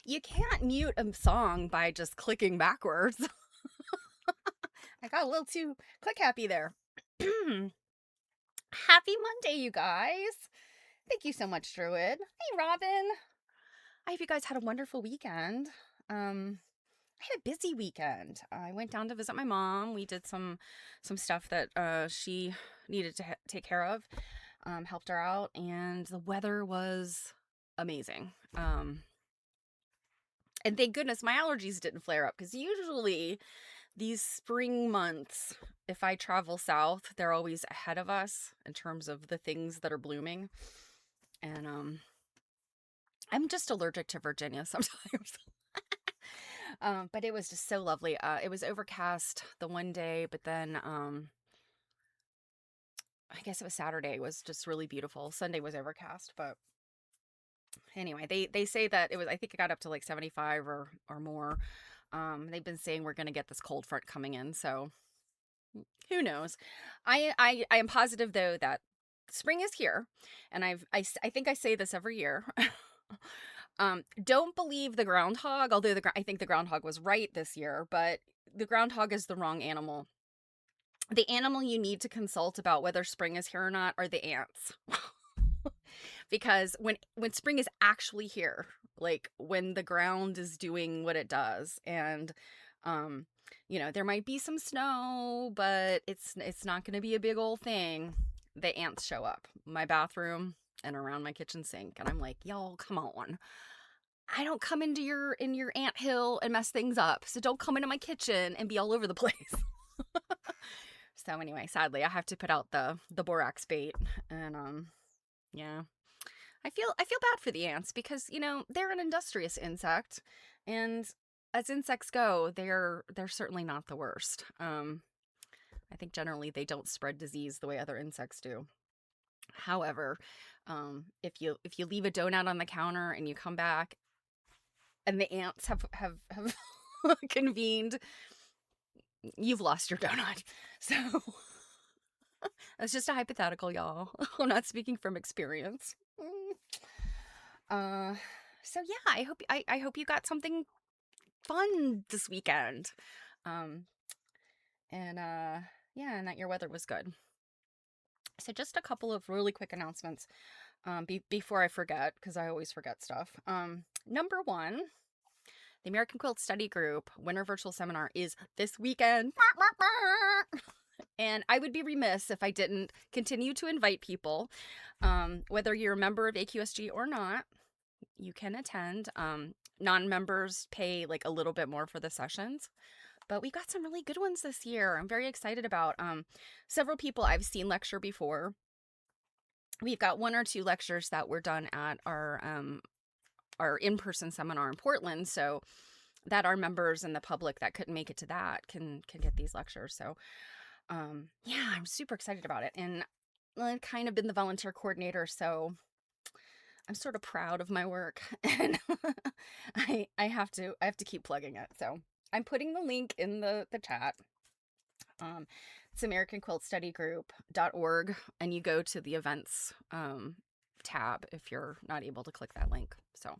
You can't mute a song by just clicking backwards. I got a little too click happy there. Happy Monday, you guys. Thank you so much, Druid. Hey, Robin. I hope you guys had a wonderful weekend. I had a busy weekend. I went down to visit my mom. We did some stuff that she needed to take care of. Helped her out, and the weather was amazing. And thank goodness my allergies didn't flare up, because usually these spring months, if I travel south, they're always ahead of us in terms of the things that are blooming. And I'm just allergic to Virginia sometimes. But it was just so lovely. It was overcast the one day, but then I guess it was Saturday was just really beautiful. Sunday was overcast, but anyway, they say that it was, I think it got up to like 75 or more. They've been saying we're going to get this cold front coming in, so who knows. I am positive though that spring is here, and I think I say this every year. Don't believe the groundhog, although I think the groundhog was right this year, but the groundhog is the wrong animal. The animal you need to consult about whether spring is here or not are the ants. Because when spring is actually here, like when the ground is doing what it does, and there might be some snow, but it's not going to be a big old thing. The ants show up my bathroom and around my kitchen sink, and I'm like, y'all, come on. I don't come into your ant hill and mess things up, so don't come into my kitchen and be all over the place. So anyway, sadly, I have to put out the borax bait, and yeah. I feel bad for the ants, because they're an industrious insect, and as insects go, they're certainly not the worst. I think generally they don't spread disease the way other insects do. However, if you leave a donut on the counter and you come back and the ants have convened, you've lost your donut. So that's just a hypothetical, y'all. I'm not speaking from experience. So yeah, I hope you got something fun this weekend. And yeah, and that your weather was good. So just a couple of really quick announcements before I forget, because I always forget stuff. Number one, the American Quilt Study Group Winter Virtual Seminar is this weekend. And I would be remiss if I didn't continue to invite people. Whether you're a member of AQSG or not, you can attend. Non-members pay like a little bit more for the sessions, but we got some really good ones this year. I'm very excited about several people I've seen lecture before. We've got one or two lectures that were done at our in-person seminar in Portland, so that our members and the public that couldn't make it to that can get these lectures. So yeah, I'm super excited about it, and I've kind of been the volunteer coordinator, so I'm sort of proud of my work, and I have to keep plugging it. So I'm putting the link in the chat. It's AmericanQuiltStudyGroup.org, and you go to the events tab if you're not able to click that link. So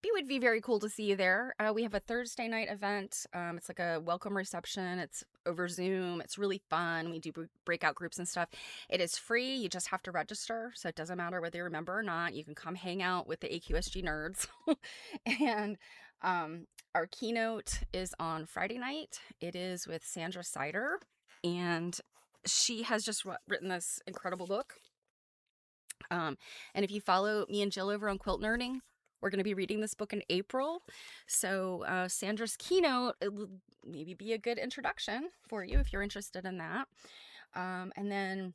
it would be very cool to see you there. We have a Thursday night event. It's like a welcome reception. It's over Zoom. It's really fun. We do breakout groups and stuff. It is free. You just have to register, so it doesn't matter whether you're a member or not. You can come hang out with the AQSG nerds. And our keynote is on Friday night. It is with Sandra Sider, and she has just written this incredible book. And if you follow me and Jill over on Quilt Nerding, we're going to be reading this book in April. So Sandra's keynote, it will maybe be a good introduction for you if you're interested in that. And then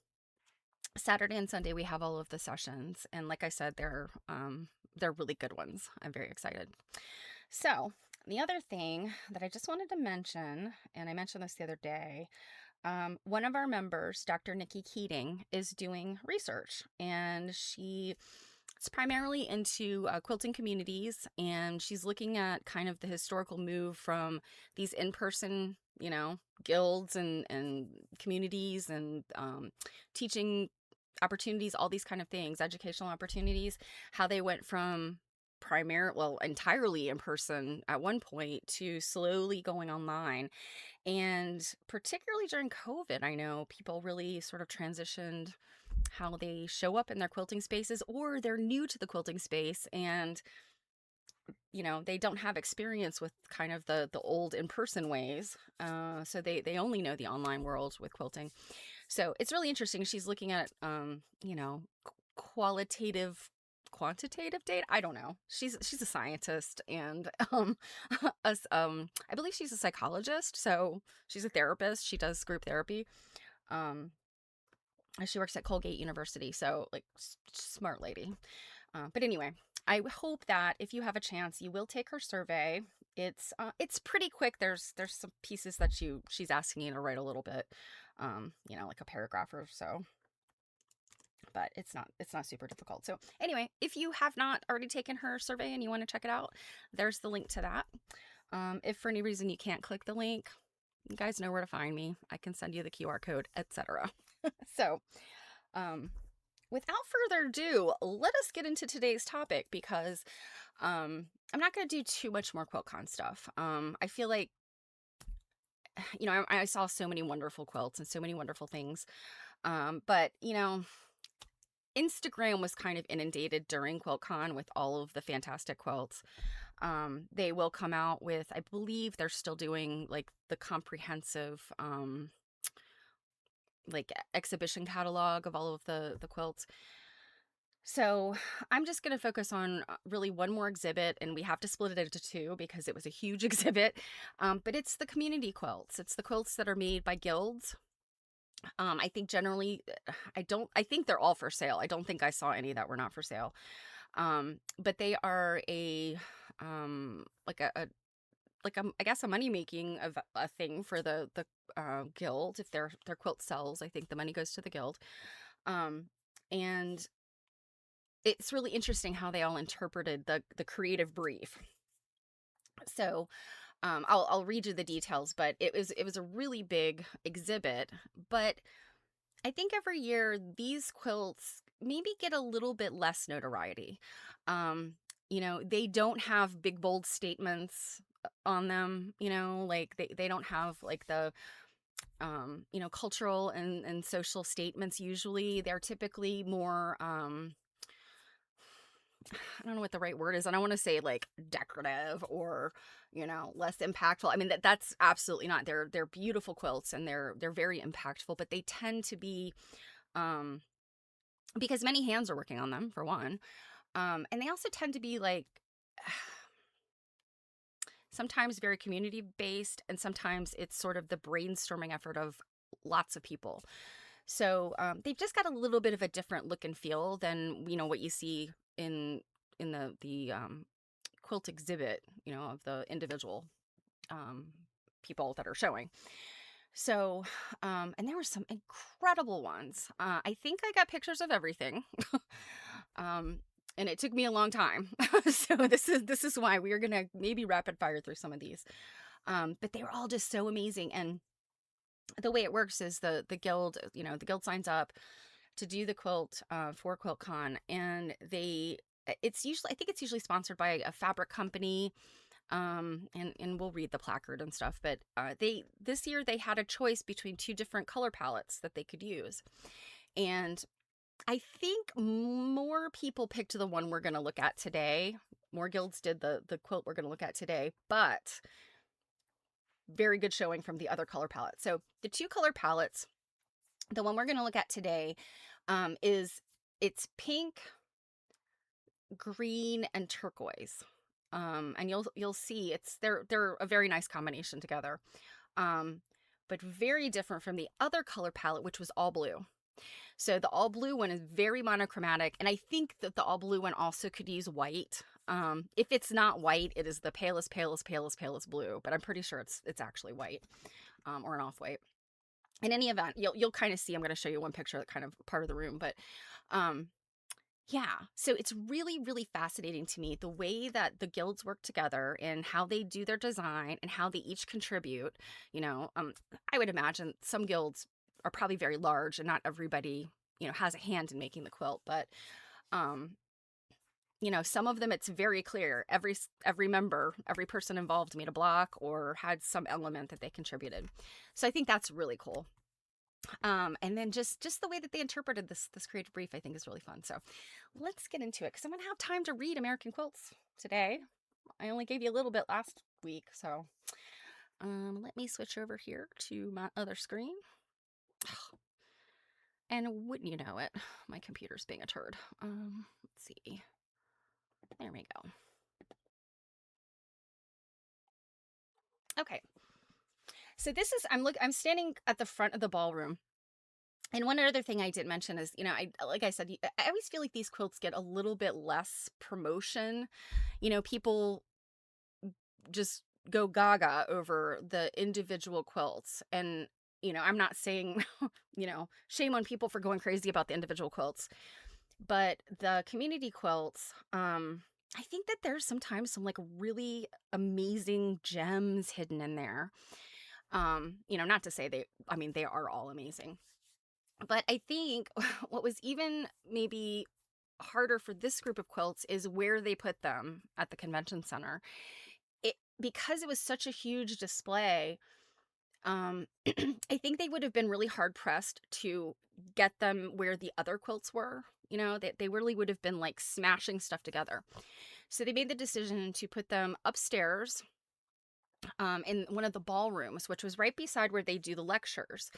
Saturday and Sunday, we have all of the sessions. And like I said, they're really good ones. I'm very excited. So the other thing that I just wanted to mention, and I mentioned this the other day, one of our members, Dr. Nikki Keating, is doing research, and she It's primarily into quilting communities, and she's looking at kind of the historical move from these in-person, guilds and communities and teaching opportunities, all these kind of things, educational opportunities, how they went from entirely in person at one point to slowly going online. And particularly during COVID, I know people really sort of transitioned how they show up in their quilting spaces, or they're new to the quilting space and they don't have experience with kind of the old in-person ways, so they only know the online world with quilting. So it's really interesting. She's looking at qualitative quantitative data. I don't know. She's a scientist, and I believe she's a psychologist, so she's a therapist. She does group therapy. um she works at Colgate University, so like smart lady. But anyway, I hope that if you have a chance, you will take her survey. It's pretty quick. There's some pieces that she's asking you to write a little bit, like a paragraph or so. But it's not super difficult. So anyway, if you have not already taken her survey and you want to check it out, there's the link to that. If for any reason you can't click the link, you guys know where to find me. I can send you the QR code, etc. So, without further ado, let us get into today's topic, because I'm not going to do too much more QuiltCon stuff. I feel like, I saw so many wonderful quilts and so many wonderful things. But, Instagram was kind of inundated during QuiltCon with all of the fantastic quilts. They will come out with, I believe they're still doing like the comprehensive like exhibition catalog of all of the quilts. So I'm just going to focus on really one more exhibit, and we have to split it into two because it was a huge exhibit. But it's the community quilts. It's the quilts that are made by guilds. I think generally, I think they're all for sale. I don't think I saw any that were not for sale. But they are I guess a money making of a thing for the guild. If their quilt sells, I think the money goes to the guild. And it's really interesting how they all interpreted the creative brief. So I'll read you the details, but it was a really big exhibit. But I think every year these quilts maybe get a little bit less notoriety. They don't have big bold statements on them, like they don't have like the cultural and social statements. Usually they're typically more I don't know what the right word is. I don't want to say like decorative or, less impactful. I mean, that's absolutely not. They're beautiful quilts, and they're very impactful, but they tend to be, because many hands are working on them, for one. And they also tend to be like sometimes very community based, and sometimes it's sort of the brainstorming effort of lots of people. So they've just got a little bit of a different look and feel than what you see in the quilt exhibit, of the individual people that are showing. So, and there were some incredible ones. I think I got pictures of everything. And it took me a long time. So this is why we are gonna maybe rapid fire through some of these. But they were all just so amazing. And the way it works is the guild, the guild signs up to do the quilt for QuiltCon, and I think it's usually sponsored by a fabric company. And we'll read the placard and stuff, but this year they had a choice between two different color palettes that they could use. And I think more people picked the one we're going to look at today. More guilds did the quilt we're going to look at today, but very good showing from the other color palette. So the two color palettes, the one we're going to look at today, it's pink, green, and turquoise. And you'll see they're a very nice combination together. But very different from the other color palette, which was all blue. So the all blue one is very monochromatic, and I think that the all blue one also could use white. If it's not white, it is the palest blue, but I'm pretty sure it's actually white, or an off-white. In any event, you'll kind of see, I'm going to show you one picture, that kind of part of the room, but Yeah. So it's really, really fascinating to me the way that the guilds work together and how they do their design and how they each contribute. You know, I would imagine some guilds are probably very large and not everybody, has a hand in making the quilt, but um, some of them it's very clear. Every member, every person involved made a block or had some element that they contributed. So I think that's really cool. And then just the way that they interpreted this creative brief, I think is really fun. So let's get into it because I'm gonna have time to read American Quilts today. I only gave you a little bit last week, so let me switch over here to my other screen. And wouldn't you know it, my computer's being a turd. Let's see. There we go. Okay. So this is I'm standing at the front of the ballroom. And one other thing I did mention is, like I said, I always feel like these quilts get a little bit less promotion. People just go gaga over the individual quilts. And, I'm not saying, shame on people for going crazy about the individual quilts, but the community quilts, I think that there's sometimes some like really amazing gems hidden in there. Not to say they are all amazing. But I think what was even maybe harder for this group of quilts is where they put them at the convention center. Because it was such a huge display, I think they would have been really hard pressed to get them where the other quilts were. They really would have been like smashing stuff together. So they made the decision to put them upstairs in one of the ballrooms, which was right beside where they do the lectures.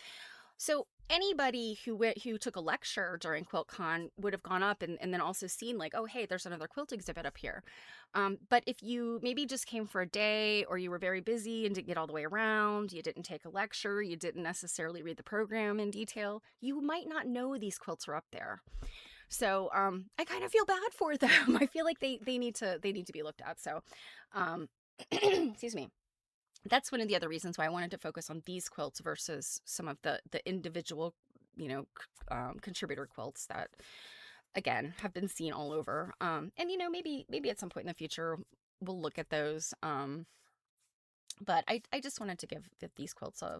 So anybody who took a lecture during QuiltCon would have gone up and then also seen like, oh, hey, there's another quilt exhibit up here. But if you maybe just came for a day or you were very busy and didn't get all the way around, you didn't take a lecture, you didn't necessarily read the program in detail, you might not know these quilts are up there. So I kind of feel bad for them. I feel like they need to be looked at. So excuse me. That's one of the other reasons why I wanted to focus on these quilts versus some of the individual, contributor quilts that, again, have been seen all over. And maybe at some point in the future we'll look at those. But I just wanted to give these quilts a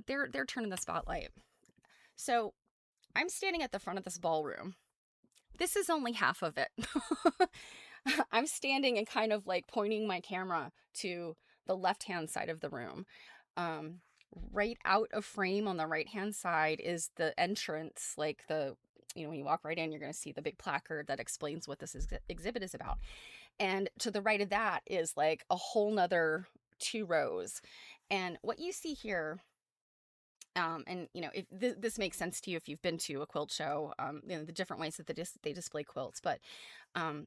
their turn in the spotlight. So I'm standing at the front of this ballroom. This is only half of it. I'm standing and kind of like pointing my camera to the left-hand side of the room. Um, right out of frame on the right-hand side is the entrance, like when you walk right in, you're going to see the big placard that explains what this exhibit is about. And to the right of that is like a whole nother 2 rows. And what you see here, and if this makes sense to you if you've been to a quilt show, the different ways that they display quilts, but um,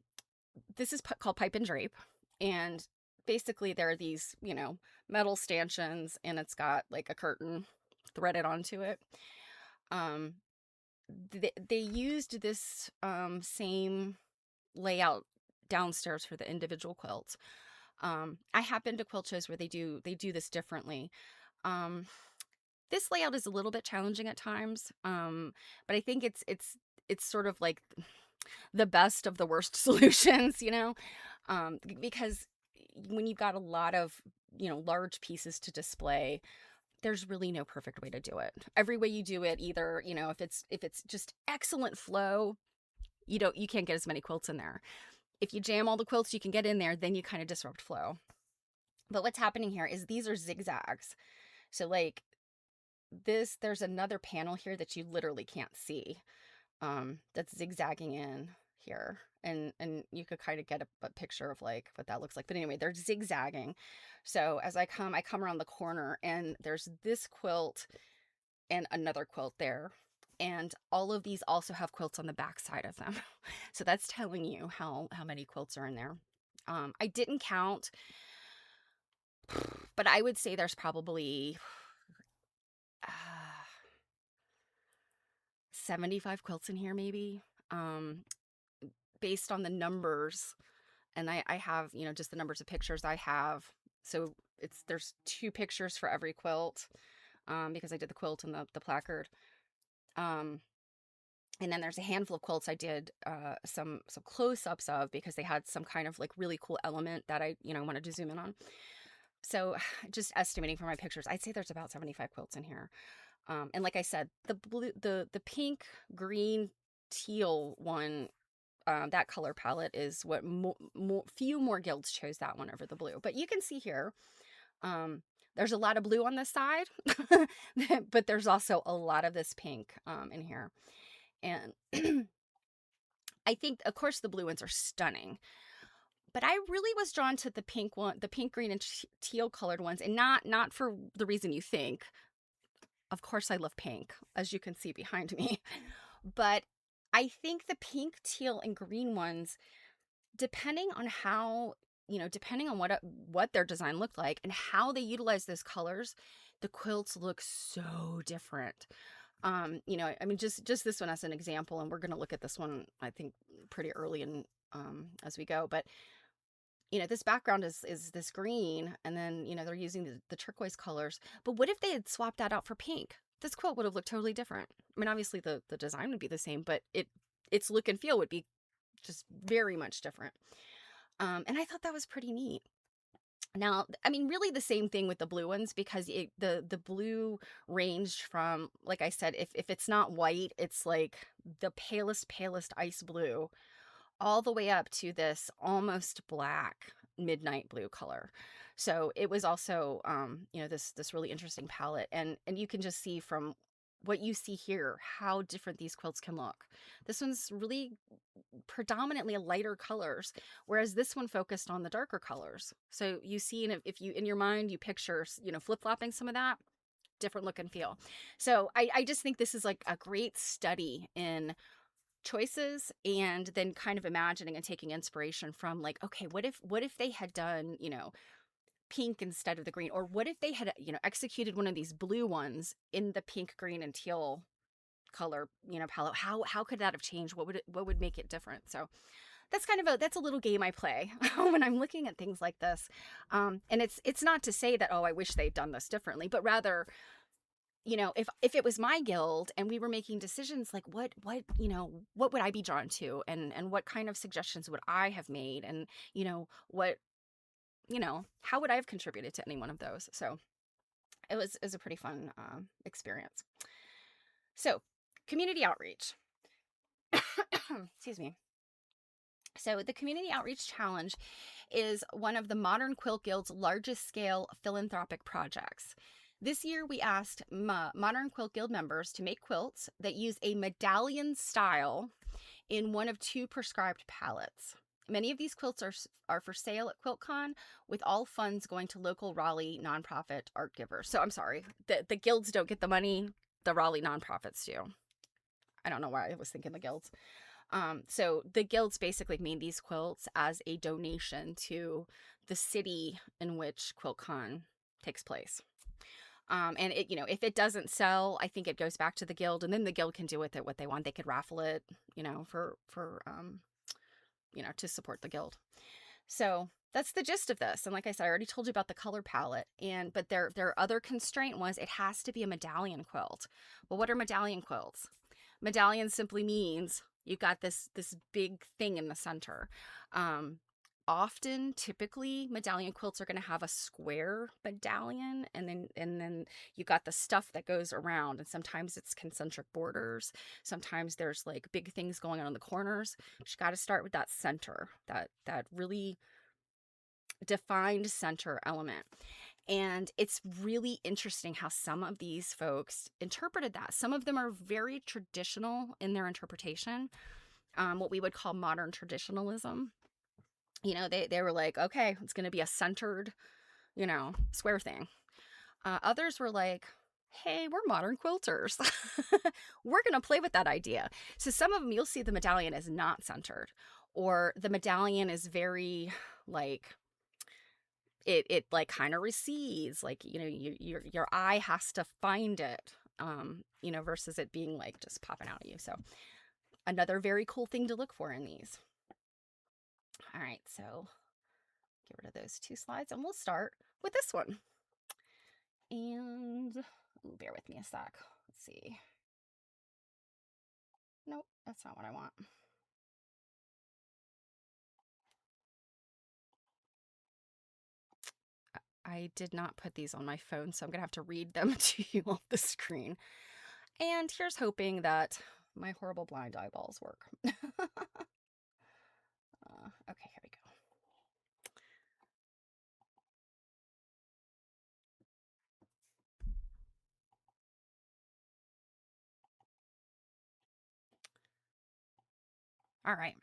this is called pipe and drape, and basically there are these metal stanchions, and it's got like a curtain threaded onto it. um they used this same layout downstairs for the individual quilts. I have been to quilt shows where they do this differently. um this layout is a little bit challenging at times, but I think it's sort of like the best of the worst solutions, because when you've got a lot of, large pieces to display, there's really no perfect way to do it. Every way you do it, either, if it's just excellent flow, you can't get as many quilts in there. If you jam all the quilts you can get in there, then you kind of disrupt flow. But what's happening here is these are zigzags. So like there's another panel here that you literally can't see, that's zigzagging in here, and you could kind of get a picture of like what that looks like. But anyway, they're zigzagging. So as I come around the corner, and there's this quilt and another quilt there, and all of these also have quilts on the back side of them. So that's telling you how many quilts are in there. I didn't count, but I would say there's probably uh, 75 quilts in here, maybe. Based on the numbers, and I have, just the numbers of pictures I have. So there's 2 pictures for every quilt, because I did the quilt and the placard. Um, And then there's a handful of quilts I did some close-ups of because they had some kind of like really cool element that I, wanted to zoom in on. So just estimating from my pictures, I'd say there's about 75 quilts in here. And like I said, the pink, green, teal one, that color palette is what few more guilds chose that one over the blue. But you can see here, there's a lot of blue on this side, but there's also a lot of this pink in here. And I think, of course, the blue ones are stunning. But I really was drawn to the pink one, the pink, green, and teal colored ones, and not for the reason you think. Of course, I love pink, as you can see behind me. But I think the pink, teal, and green ones, depending on how, depending on what their design looked like and how they utilize those colors, the quilts look so different. I mean, just this one as an example, and we're going to look at this one, I think, pretty early in as we go. But this background is this green, and then, they're using the turquoise colors. But what if they had swapped that out for pink? This quilt would have looked totally different. I mean, obviously the design would be the same, but its look and feel would be just very much different. And I thought that was pretty neat. Now, I mean, really the same thing with the blue ones, because the blue ranged from, like I said, if it's not white, it's like the palest ice blue, all the way up to this almost black midnight blue color. So it was also, this really interesting palette, and you can just see from what you see here how different these quilts can look. This one's really predominantly lighter colors, whereas this one focused on the darker colors. So you see, if you in your mind you picture, flip-flopping some of that, different look and feel. So I just think this is like a great study in choices, and then kind of imagining and taking inspiration from, like, okay, what if they had done, pink instead of the green, or what if they had, executed one of these blue ones in the pink, green, and teal color, palette. How could that have changed? What would make it different? So that's that's a little game I play when I'm looking at things like this. And it's not to say that, oh, I wish they'd done this differently, but rather, if it was my guild and we were making decisions, like what would I be drawn to, and what kind of suggestions would I have made, and what how would I have contributed to any one of those? So it was a pretty fun experience. So, community outreach. Excuse me. So, the Community Outreach Challenge is one of the Modern Quilt Guild's largest scale philanthropic projects. This year, we asked Modern Quilt Guild members to make quilts that use a medallion style in one of 2 prescribed palettes. Many of these quilts are for sale at QuiltCon, with all funds going to local Raleigh nonprofit art givers. So I'm sorry, the guilds don't get the money, the Raleigh nonprofits do. I don't know why I was thinking the guilds. So the guilds basically made these quilts as a donation to the city in which QuiltCon takes place. And it, if it doesn't sell, I think it goes back to the guild, and then the guild can do with it what they want. They could raffle it, for to support the guild. So that's the gist of this. And like I said, I already told you about the color palette, but their other constraint was it has to be a medallion quilt. Well, what are medallion quilts? Medallion simply means you've got this big thing in the center. Often, typically, medallion quilts are going to have a square medallion, and then you got the stuff that goes around, and sometimes it's concentric borders. Sometimes there's like big things going on in the corners. You got to start with that center, that really defined center element. And it's really interesting how some of these folks interpreted that. Some of them are very traditional in their interpretation, what we would call modern traditionalism. They were like, okay, it's going to be a centered, square thing. Others were like, hey, we're modern quilters. We're going to play with that idea. So some of them, you'll see the medallion is not centered, or the medallion is very like, it like kind of recedes, like, your eye has to find it, versus it being like just popping out at you. So another very cool thing to look for in these. All right, so get rid of those 2 slides, and we'll start with this one. And bear with me a sec. Let's see. Nope, that's not what I want. I did not put these on my phone, so I'm going to have to read them to you off the screen. And here's hoping that my horrible blind eyeballs work. Okay, here we go. All right.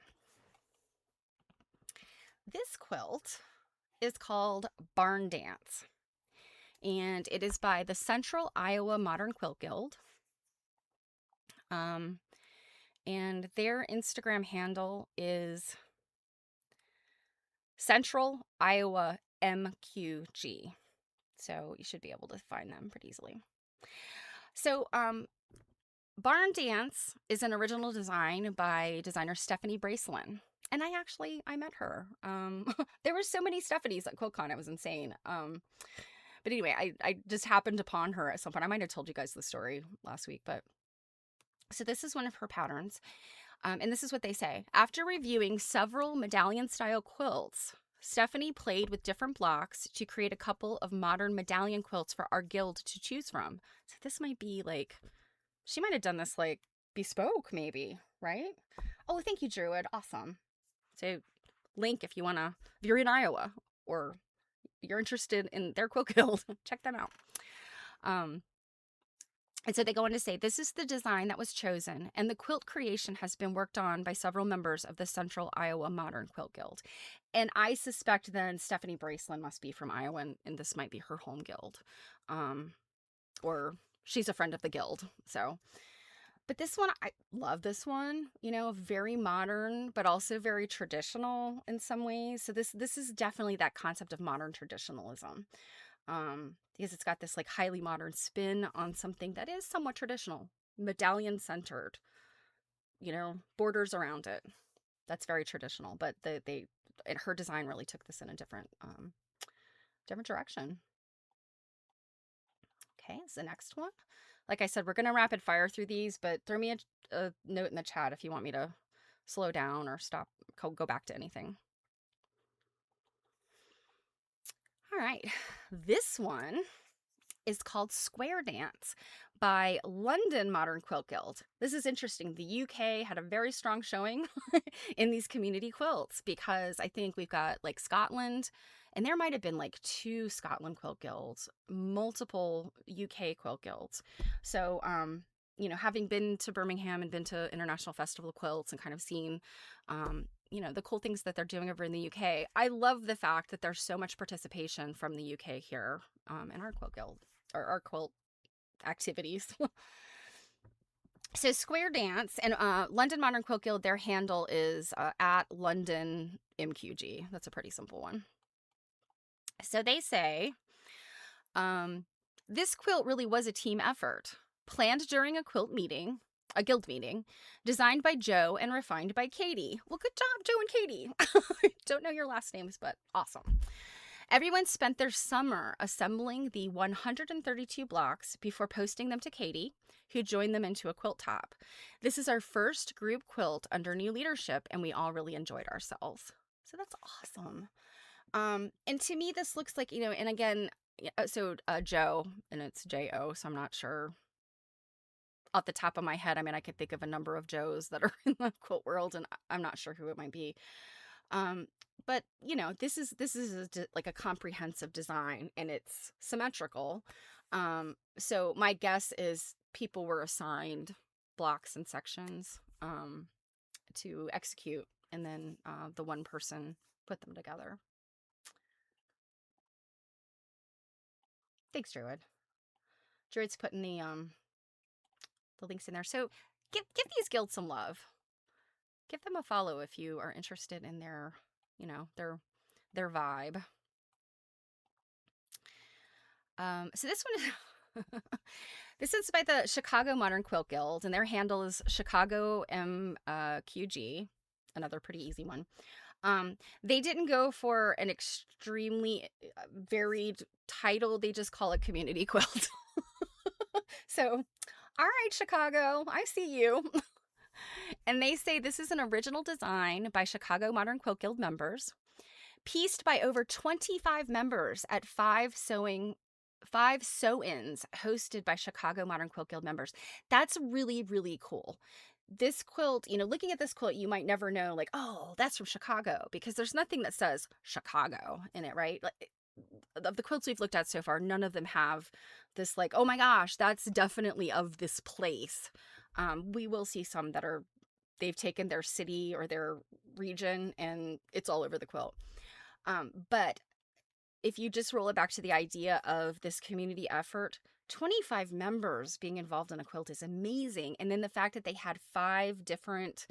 This quilt is called Barn Dance, and it is by the Central Iowa Modern Quilt Guild. And their Instagram handle is Central Iowa MQG. So you should be able to find them pretty easily. So, Barn Dance is an original design by designer Stephanie Bracelin. And I met her. There were so many Stephanies at QuiltCon. It was insane. But anyway, I just happened upon her at some point. I might have told you guys the story last week, but so this is one of her patterns. And this is what they say. After reviewing several medallion-style quilts, Stephanie played with different blocks to create a couple of modern medallion quilts for our guild to choose from. So this might be like, she might have done this like bespoke maybe, right? Oh, thank you, Druid. Awesome. So link if you're in Iowa or you're interested in their quilt guild, check them out. And so they go on to say, this is the design that was chosen, and the quilt creation has been worked on by several members of the Central Iowa Modern Quilt Guild. And I suspect then Stephanie Bracelin must be from Iowa, and this might be her home guild. Or she's a friend of the guild. So, but this one, I love this one, very modern, but also very traditional in some ways. So this is definitely that concept of modern traditionalism. Because it's got this like highly modern spin on something that is somewhat traditional, medallion centered, borders around it. That's very traditional, but her design really took this in a different direction. Okay, it's the next one. Like I said, we're going to rapid fire through these, but throw me a note in the chat if you want me to slow down or stop, go back to anything. All right, this one is called Square Dance by London Modern Quilt Guild. This is interesting. The UK had a very strong showing in these community quilts because I think we've got like Scotland, and there might have been like 2 Scotland quilt guilds, multiple UK quilt guilds. So, having been to Birmingham and been to International Festival of Quilts and kind of seen, the cool things that they're doing over in the UK, I love the fact that there's so much participation from the UK here in our quilt guild, or our quilt activities. So Square Dance and London Modern Quilt Guild, their handle is at London MQG. That's a pretty simple one. So they say, this quilt really was a team effort, planned during a guild meeting, designed by Joe and refined by Katie. Well, good job, Joe and Katie. Don't know your last names, but awesome. Everyone spent their summer assembling the 132 blocks before posting them to Katie, who joined them into a quilt top. This is our first group quilt under new leadership, and we all really enjoyed ourselves. So that's awesome. And to me, this looks like, and again, so Joe, and it's J-O, so I'm not sure off the top of my head. I mean, I could think of a number of Joes that are in the quilt world, and I'm not sure who it might be. But this is like a comprehensive design, and it's symmetrical. So my guess is people were assigned blocks and sections to execute, and then the one person put them together. Thanks, Druid. Druid's putting the links in there. So give these guilds some love. Give them a follow if you are interested in their vibe. So this one is this is by the Chicago Modern Quilt Guild, and their handle is Chicago MQG, another pretty easy one. They didn't go for an extremely varied title. They just call it community quilt. So, all right, Chicago, I see you. And they say this is an original design by Chicago Modern Quilt Guild members, pieced by over 25 members at five sew-ins hosted by Chicago Modern Quilt Guild members. That's really, really cool. This quilt, looking at this quilt, you might never know, like, oh, that's from Chicago, because there's nothing that says Chicago in it, right? Like, of the quilts we've looked at so far, none of them have this, like, oh my gosh, that's definitely of this place. We will see some that they've taken their city or their region and it's all over the quilt. But if you just roll it back to the idea of this community effort, 25 members being involved in a quilt is amazing. And then the fact that they had 5 different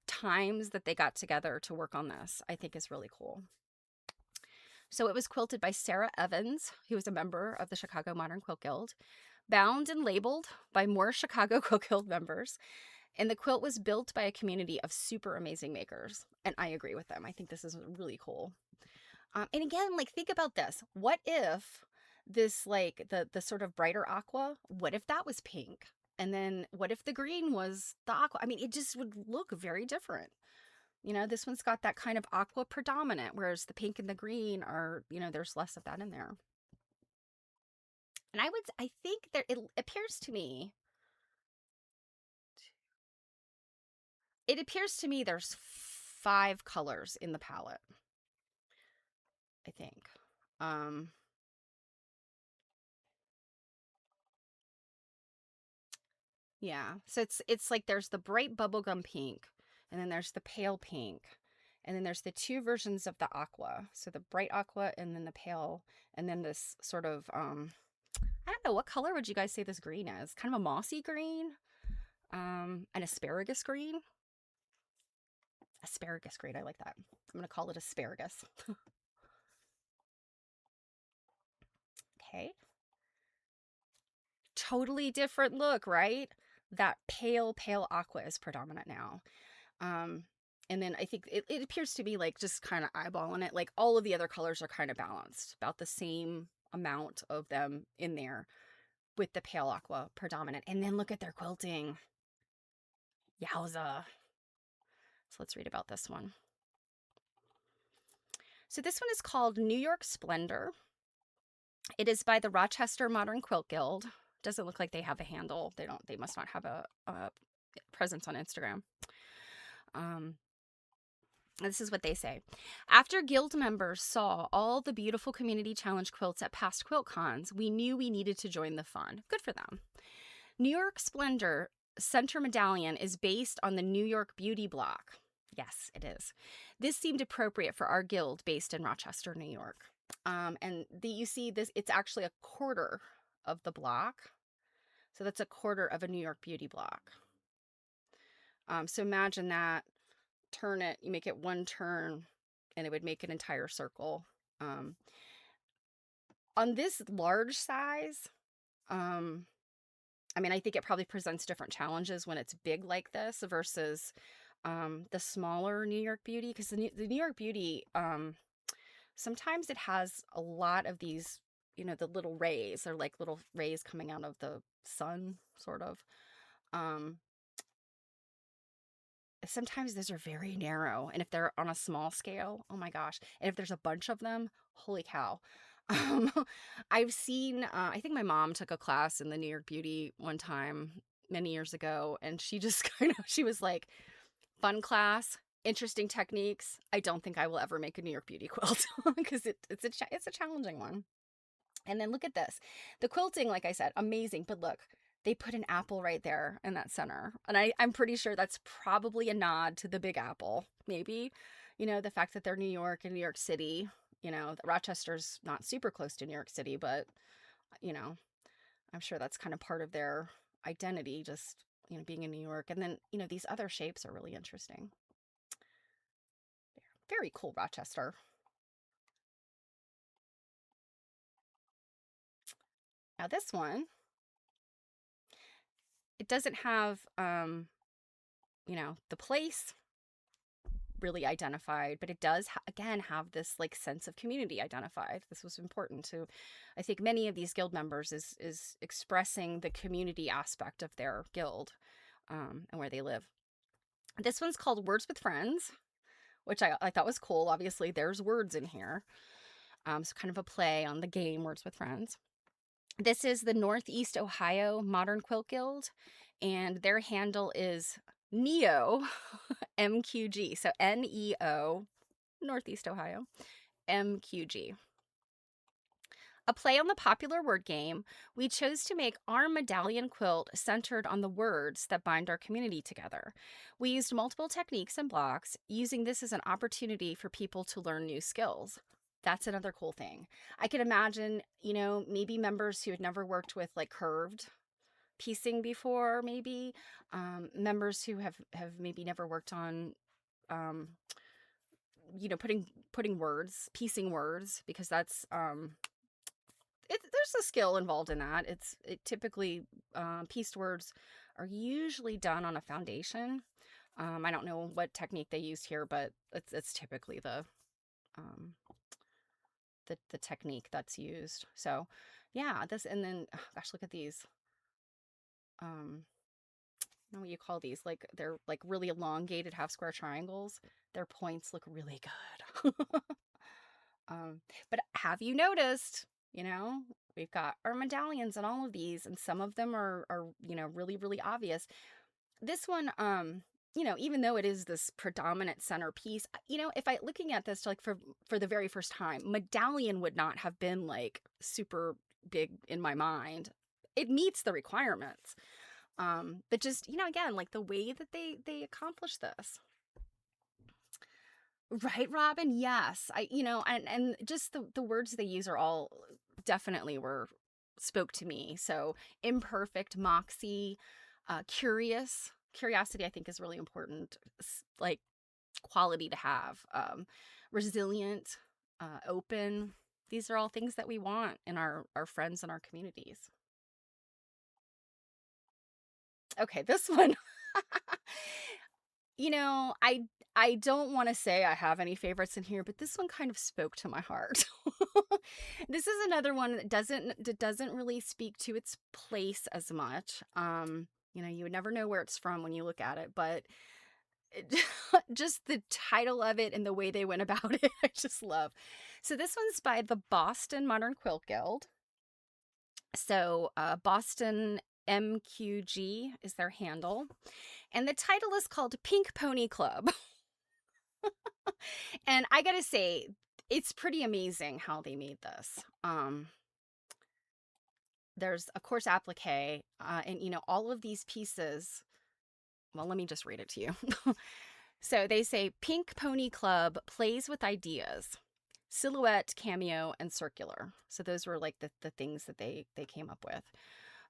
times that they got together to work on this, I think is really cool. So it was quilted by Sarah Evans, who was a member of the Chicago Modern Quilt Guild, bound and labeled by more Chicago Quilt Guild members. And the quilt was built by a community of super amazing makers. And I agree with them. I think this is really cool. And again, like, think about this. What if this, like, the sort of brighter aqua, what if that was pink? And then what if the green was the aqua? I mean, it just would look very different. This one's got that kind of aqua predominant, whereas the pink and the green are, there's less of that in there. And I think it appears to me, there's 5 colors in the palette, I think. Yeah. So it's like there's the bright bubblegum pink, and then there's the pale pink, and then there's the 2 versions of the aqua. So the bright aqua and then the pale, and then this sort of I don't know, what color would you guys say this green is? Kind of a mossy green, an asparagus green. Asparagus green, I like that. I'm gonna call it asparagus. Okay. Totally different look, right? That pale aqua is predominant now. And then I think it appears to be, like, just kind of eyeballing it, like all of the other colors are kind of balanced, about the same amount of them in there, with the pale aqua predominant. And then look at their quilting. Yowza. So let's read about this one. So this one is called New York Splendor. It is by the Rochester Modern Quilt Guild. Doesn't look like they have a handle. They must not have a presence on Instagram. This is what they say. After guild members saw all the beautiful community challenge quilts at past QuiltCons, we knew we needed to join the fun. Good for them. New York Splendor Center Medallion is based on the New York Beauty block. Yes, it is. This seemed appropriate for our guild based in Rochester, New York. And you see this, it's actually a quarter of the block. So that's a quarter of a New York Beauty block. So imagine that. Turn it, you make it one turn, and it would make an entire circle. On this large size, I mean, I think it probably presents different challenges when it's big like this versus the smaller New York Beauty, because the New York Beauty, sometimes it has a lot of these, the little rays. They're like little rays coming out of the sun, sort of. Sometimes those are very narrow, and if they're on a small scale, oh my gosh, and if there's a bunch of them, holy cow. um, I've seen I think my mom took a class in the New York Beauty one time many years ago, and she just she was like, fun class, interesting techniques. I don't think I will ever make a New York Beauty quilt, because it's a challenging one. And then look at this, the quilting, like I said, amazing, but look, they put an apple right there in that center. And I'm pretty sure that's probably a nod to the Big Apple, maybe. The fact that they're New York and New York City. Rochester's not super close to New York City, but, I'm sure that's kind of part of their identity, just, being in New York. And then, these other shapes are really interesting. Very cool, Rochester. Now this one, it doesn't have, the place really identified, but it does again have this, like, sense of community identified. This was important to, I think, many of these guild members, is expressing the community aspect of their guild. and where they live. This one's called Words with Friends, which I thought was cool. Obviously, there's words in here. So kind of a play on the game Words with Friends. This is the Northeast Ohio Modern Quilt Guild, and their handle is NEO MQG. So NEO, Northeast Ohio, MQG. A play on the popular word game, we chose to make our medallion quilt centered on the words that bind our community together. We used multiple techniques and blocks, using this as an opportunity for people to learn new skills. That's another cool thing. I can imagine, maybe members who had never worked with like curved piecing before, maybe members who have maybe never worked on um, putting words, piecing words, because that's there's a skill involved in that. It typically pieced words are usually done on a foundation. I don't know what technique they used here, but it's typically um, the technique that's used. So yeah, this, and then gosh, look at these. I don't know what you call these. Like they're like really elongated half square triangles. Their points look really good. But have you noticed, we've got our medallions and all of these, and some of them are really, really obvious. This one, even though it is this predominant centerpiece, if I looking at this like for the very first time, medallion would not have been like super big in my mind. It meets the requirements. But just, again, like the way that they accomplish this. Right, Robin? Yes. And just the words they use are all definitely spoke to me. So imperfect, moxie, curious. Curiosity, I think, is really important, like quality to have. Resilient, open. These are all things that we want in our friends and our communities. Okay, this one. I don't want to say I have any favorites in here, but this one kind of spoke to my heart. This is another one that doesn't really speak to its place as much. You would never know where it's from when you look at it, but just the title of it and the way they went about it, I just love. So this one's by the Boston Modern Quilt Guild. So Boston MQG is their handle. And the title is called Pink Pony Club. And I gotta say, it's pretty amazing how they made this. There's, of course, applique, and, all of these pieces. Well, let me just read it to you. So they say, Pink Pony Club plays with ideas. Silhouette, cameo, and circular. So those were like the things that they came up with.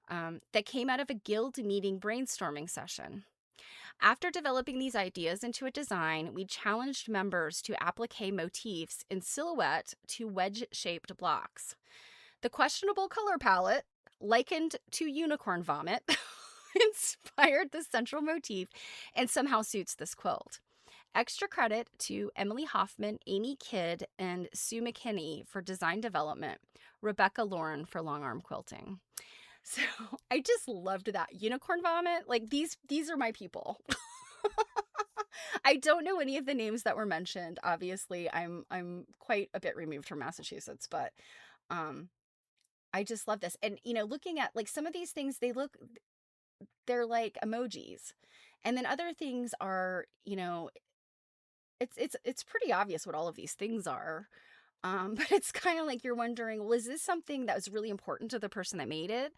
That came out of a guild meeting brainstorming session. After developing these ideas into a design, we challenged members to applique motifs in silhouette to wedge-shaped blocks. The questionable color palette, likened to unicorn vomit, inspired the central motif and somehow suits this quilt. Extra credit to Emily Hoffman, Amy Kidd, and Sue McKinney for design development, Rebecca Lauren for long arm quilting. So I just loved that unicorn vomit. Like these are my people. I don't know any of the names that were mentioned. Obviously, I'm quite a bit removed from Massachusetts, but I just love this. And looking at like some of these things, they're like emojis, and then other things are it's pretty obvious what all of these things are. But it's kind of like you're wondering, well, is this something that was really important to the person that made it?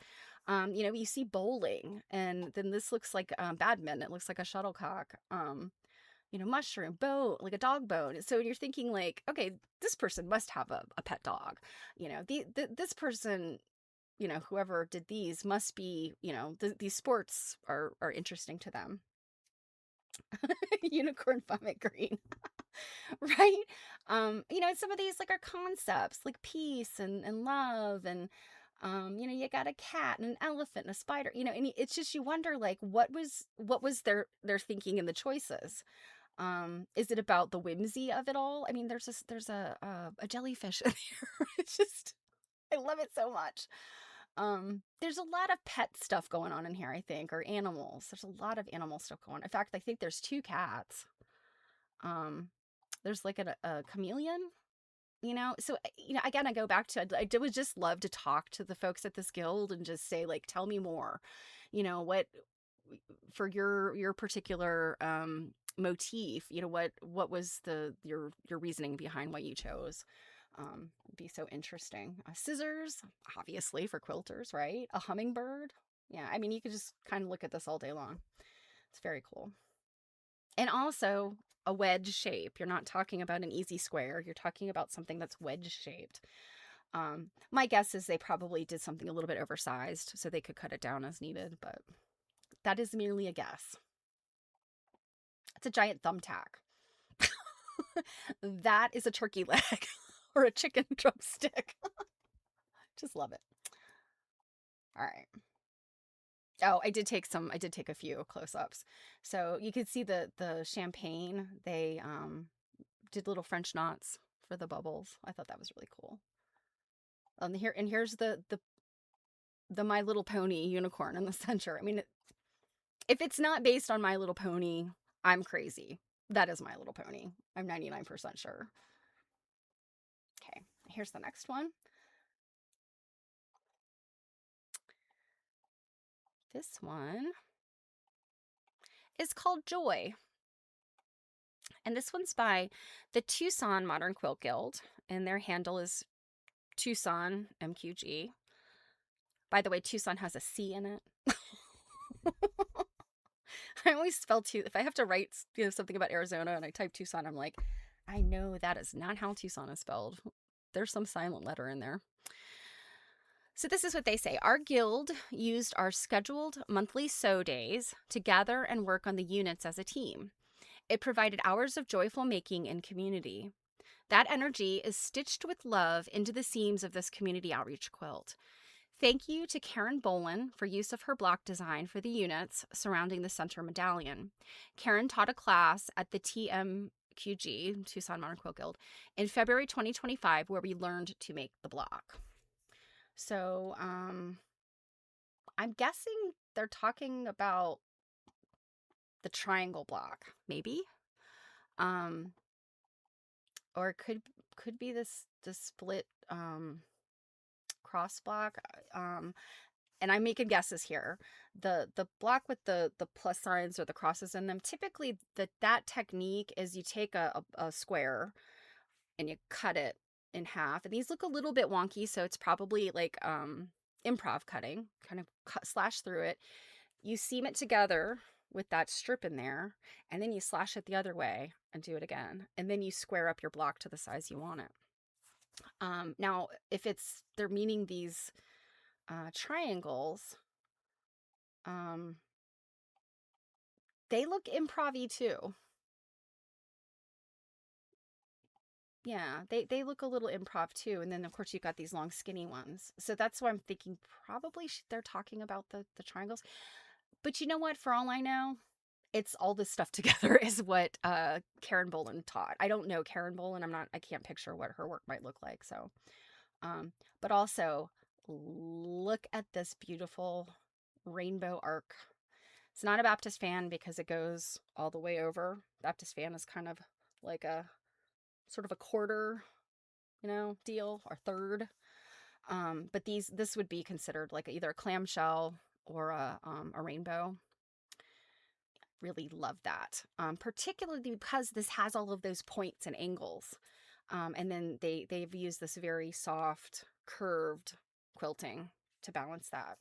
You see bowling, and then this looks like badminton. It looks like a shuttlecock. Mushroom, boat, like a dog bone. So you're thinking like, okay, this person must have a pet dog. This person, whoever did these must be, these sports are interesting to them. Unicorn vomit green. Right? Some of these like are concepts like peace and love, and you got a cat and an elephant and a spider, and it's just, you wonder like what was their thinking in the choices. Is it about the whimsy of it all? I mean, there's a jellyfish in there. It's just, I love it so much. There's a lot of pet stuff going on in here, I think, or animals. There's a lot of animal stuff going on. In fact, I think there's 2 cats. Um, there's like a chameleon, you know? So, again, I go back to, I would just love to talk to the folks at this guild and just say, like, tell me more. What for your particular motif, what was your reasoning behind what you chose? It'd be so interesting. Scissors, obviously, for quilters, right? A hummingbird. Yeah, I mean, you could just kind of look at this all day long. It's very cool. And also a wedge shape. You're not talking about an easy square. You're talking about something that's wedge shaped. My guess is they probably did something a little bit oversized so they could cut it down as needed, but that is merely a guess. It's a giant thumbtack. That is a turkey leg or a chicken drumstick. Just love it. All right. Oh, I did take a few close-ups. So you could see the champagne. They did little French knots for the bubbles. I thought that was really cool. Here's the My Little Pony unicorn in the center. I mean, if it's not based on My Little Pony, I'm crazy. That is My Little Pony. I'm 99% sure. Okay, here's the next one. This one is called Joy. And this one's by the Tucson Modern Quilt Guild. And their handle is Tucson MQG. By the way, Tucson has a C in it. I always spell if I have to write something about Arizona and I type Tucson, I'm like, I know that is not how Tucson is spelled. There's some silent letter in there. So this is what they say. Our guild used our scheduled monthly sew days to gather and work on the units as a team. It provided hours of joyful making and community. That energy is stitched with love into the seams of this community outreach quilt. Thank you to Karen Bolin for use of her block design for the units surrounding the center medallion. Karen taught a class at the TMQG, Tucson Modern Quilt Guild, in February 2025 where we learned to make the block. So, I'm guessing they're talking about the triangle block, maybe? Or it could be this split cross block. And I'm making guesses here. The block with the plus signs or the crosses in them, typically that technique is you take a square and you cut it in half. And these look a little bit wonky, so it's probably like improv cutting, kind of slash through it. You seam it together with that strip in there, and then you slash it the other way and do it again. And then you square up your block to the size you want it. Now, if they're meaning these triangles, they look improv-y too. Yeah, they look a little improv too. And then, of course, you've got these long, skinny ones. So that's why I'm thinking probably they're talking about the triangles. But you know what? For all I know, it's all this stuff together is what Karen Bolin taught. I don't know Karen Bolin. I can't picture what her work might look like. So, but also look at this beautiful rainbow arc. It's not a Baptist fan because it goes all the way over. Baptist fan is kind of like a sort of a quarter, deal or third. But this would be considered like either a clamshell or a rainbow. Really love that, particularly because this has all of those points and angles. And then they've used this very soft, curved quilting to balance that.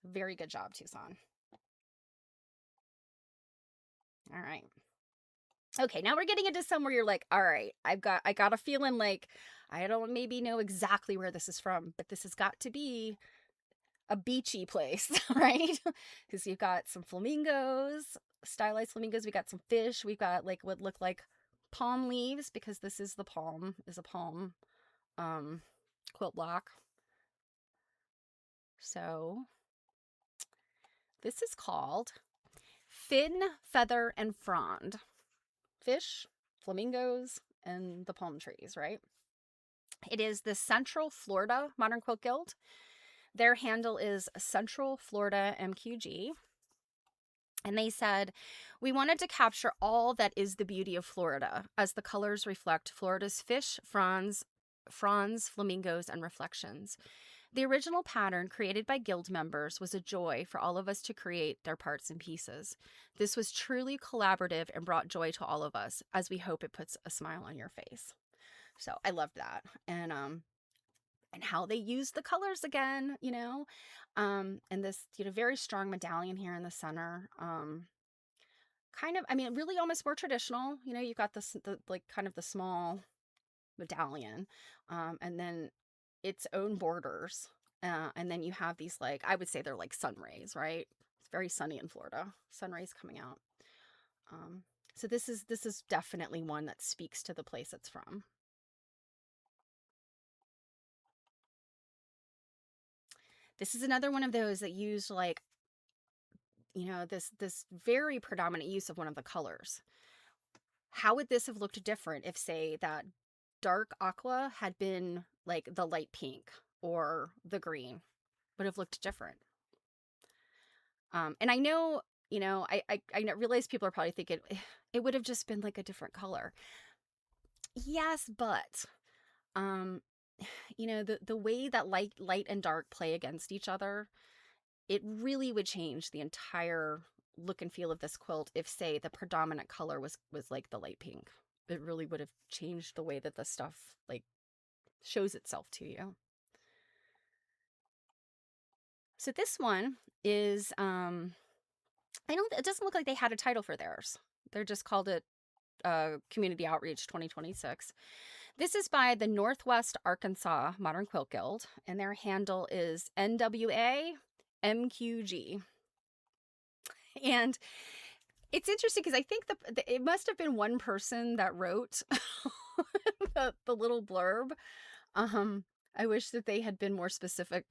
Very good job, Tucson. All right. Okay, now we're getting into some where you're like, all right, I got a feeling like I don't maybe know exactly where this is from, but this has got to be a beachy place, right? Because you've got some flamingos, stylized flamingos. We got some fish. We've got like what look like palm leaves because this is a palm quilt block. So this is called Fin, Feather, and Frond. Fish, flamingos, and the palm trees, right? It is the Central Florida Modern Quilt Guild. Their handle is Central Florida MQG. And they said, we wanted to capture all that is the beauty of Florida, as the colors reflect Florida's fish, fronds, flamingos, and reflections. The original pattern, created by guild members, was a joy for all of us to create their parts and pieces. This was truly collaborative and brought joy to all of us, as we hope it puts a smile on your face. So I loved that. And how they used the colors again, and this, very strong medallion here in the center. Kind of, I mean, really almost more traditional. You've got the like kind of the small medallion, and then its own borders. And then you have these, like, I would say they're like sun rays, right? It's very sunny in Florida. Sun rays coming out. So this is definitely one that speaks to the place it's from. This is another one of those that used, like, this very predominant use of one of the colors. How would this have looked different if, say, that dark aqua had been like the light pink, or the green? Would have looked different. And I know, I realize people are probably thinking it would have just been like a different color. Yes, but the way that light and dark play against each other, it really would change the entire look and feel of this quilt if, say, the predominant color was like the light pink. It really would have changed the way that the stuff, like, shows itself to you. So this one is it doesn't look like they had a title for theirs. They're just called it Community Outreach 2026. This is by the Northwest Arkansas Modern Quilt Guild, and their handle is NWA MQG. And it's interesting because I think it must have been one person that wrote the little blurb. I wish that they had been more specific,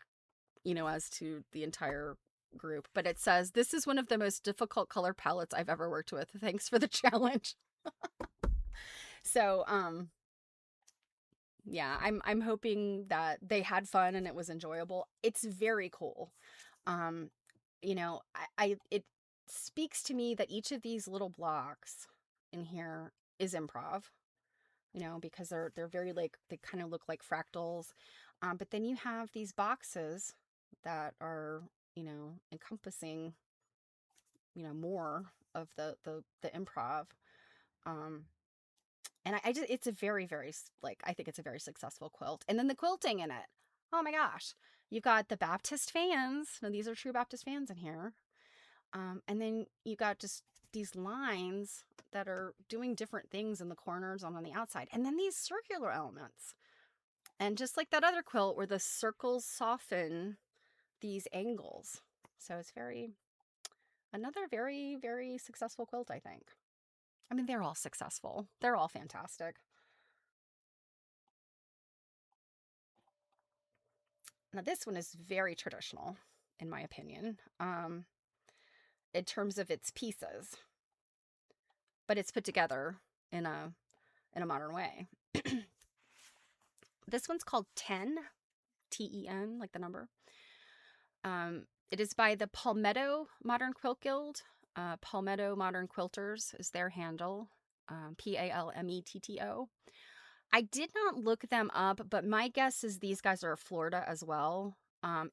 as to the entire group. But it says, this is one of the most difficult color palettes I've ever worked with. Thanks for the challenge. So, yeah, I'm hoping that they had fun and it was enjoyable. It's very cool. It speaks to me that each of these little blocks in here is improv, because they're very, like, they kind of look like fractals. But then you have these boxes that are, encompassing, more of the improv. And I just, it's a very, very, like, I think it's a very successful quilt. And then the quilting in it. Oh my gosh. You've got the Baptist fans. Now, these are true Baptist fans in here. And then you got just these lines that are doing different things in the corners and on the outside. And then these circular elements. And just like that other quilt where the circles soften these angles. So it's another very, very successful quilt, I think. I mean, they're all successful. They're all fantastic. Now, this one is very traditional, in my opinion, in terms of its pieces, but it's put together in a modern way. This one's called 10, Ten, like the number. It is by the Palmetto Modern Quilt Guild. Palmetto Modern Quilters is their handle. Palmetto. I did not look them up, but my guess is these guys are Florida as well.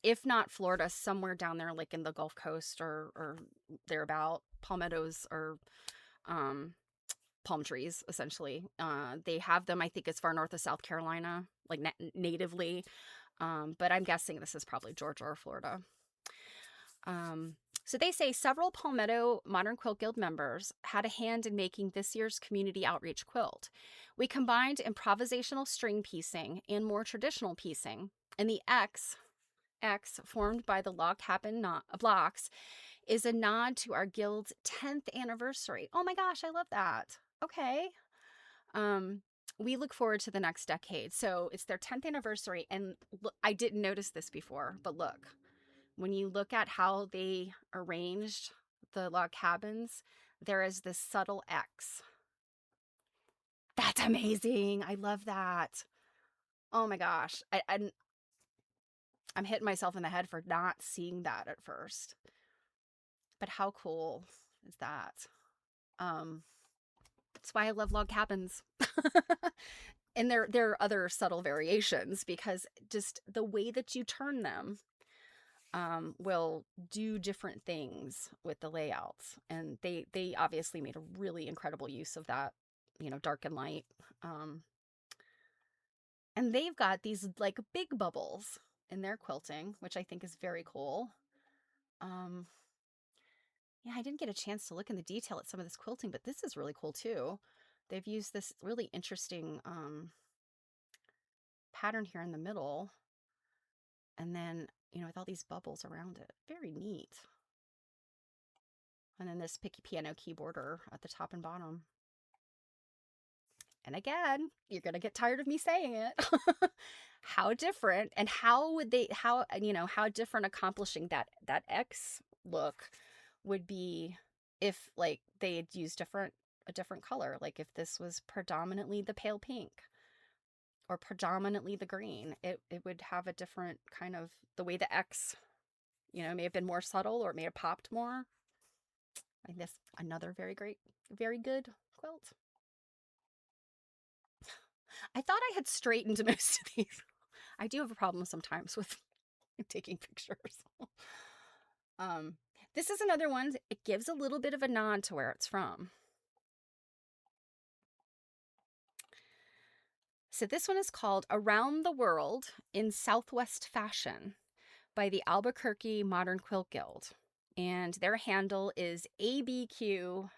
If not Florida, somewhere down there, like in the Gulf Coast or thereabout. Palmettos are palm trees, essentially. They have them, I think, as far north as South Carolina, like natively. But I'm guessing this is probably Georgia or Florida. So they say several Palmetto Modern Quilt Guild members had a hand in making this year's community outreach quilt. We combined improvisational string piecing and more traditional piecing, and the X formed by the log cabin blocks is a nod to our guild's 10th anniversary. Oh my gosh, I love that. Okay. We look forward to the next decade. So it's their 10th anniversary, and look, I didn't notice this before, but look. When you look at how they arranged the log cabins, there is this subtle X. That's amazing. I love that. Oh my gosh. I'm hitting myself in the head for not seeing that at first. But how cool is that? That's why I love log cabins. And there are other subtle variations because just the way that you turn them will do different things with the layouts. And they obviously made a really incredible use of that, dark and light. And they've got these like big bubbles in their quilting, which I think is very cool. Yeah, I didn't get a chance to look in the detail at some of this quilting, but this is really cool too. They've used this really interesting pattern here in the middle, and then, with all these bubbles around it. Very neat. And then this picky piano keyboarder at the top and bottom. And again, you're going to get tired of me saying it. How different, and how different accomplishing that X look would be if like they had used a different color. Like if this was predominantly the pale pink or predominantly the green, it would have a different kind of, the way the X, may have been more subtle, or it may have popped more. I think that's another very good quilt. I thought I had straightened most of these. I do have a problem sometimes with taking pictures. This is another one. It gives a little bit of a nod to where it's from. So this one is called Around the World in Southwest Fashion by the Albuquerque Modern Quilt Guild. And their handle is ABQMQG.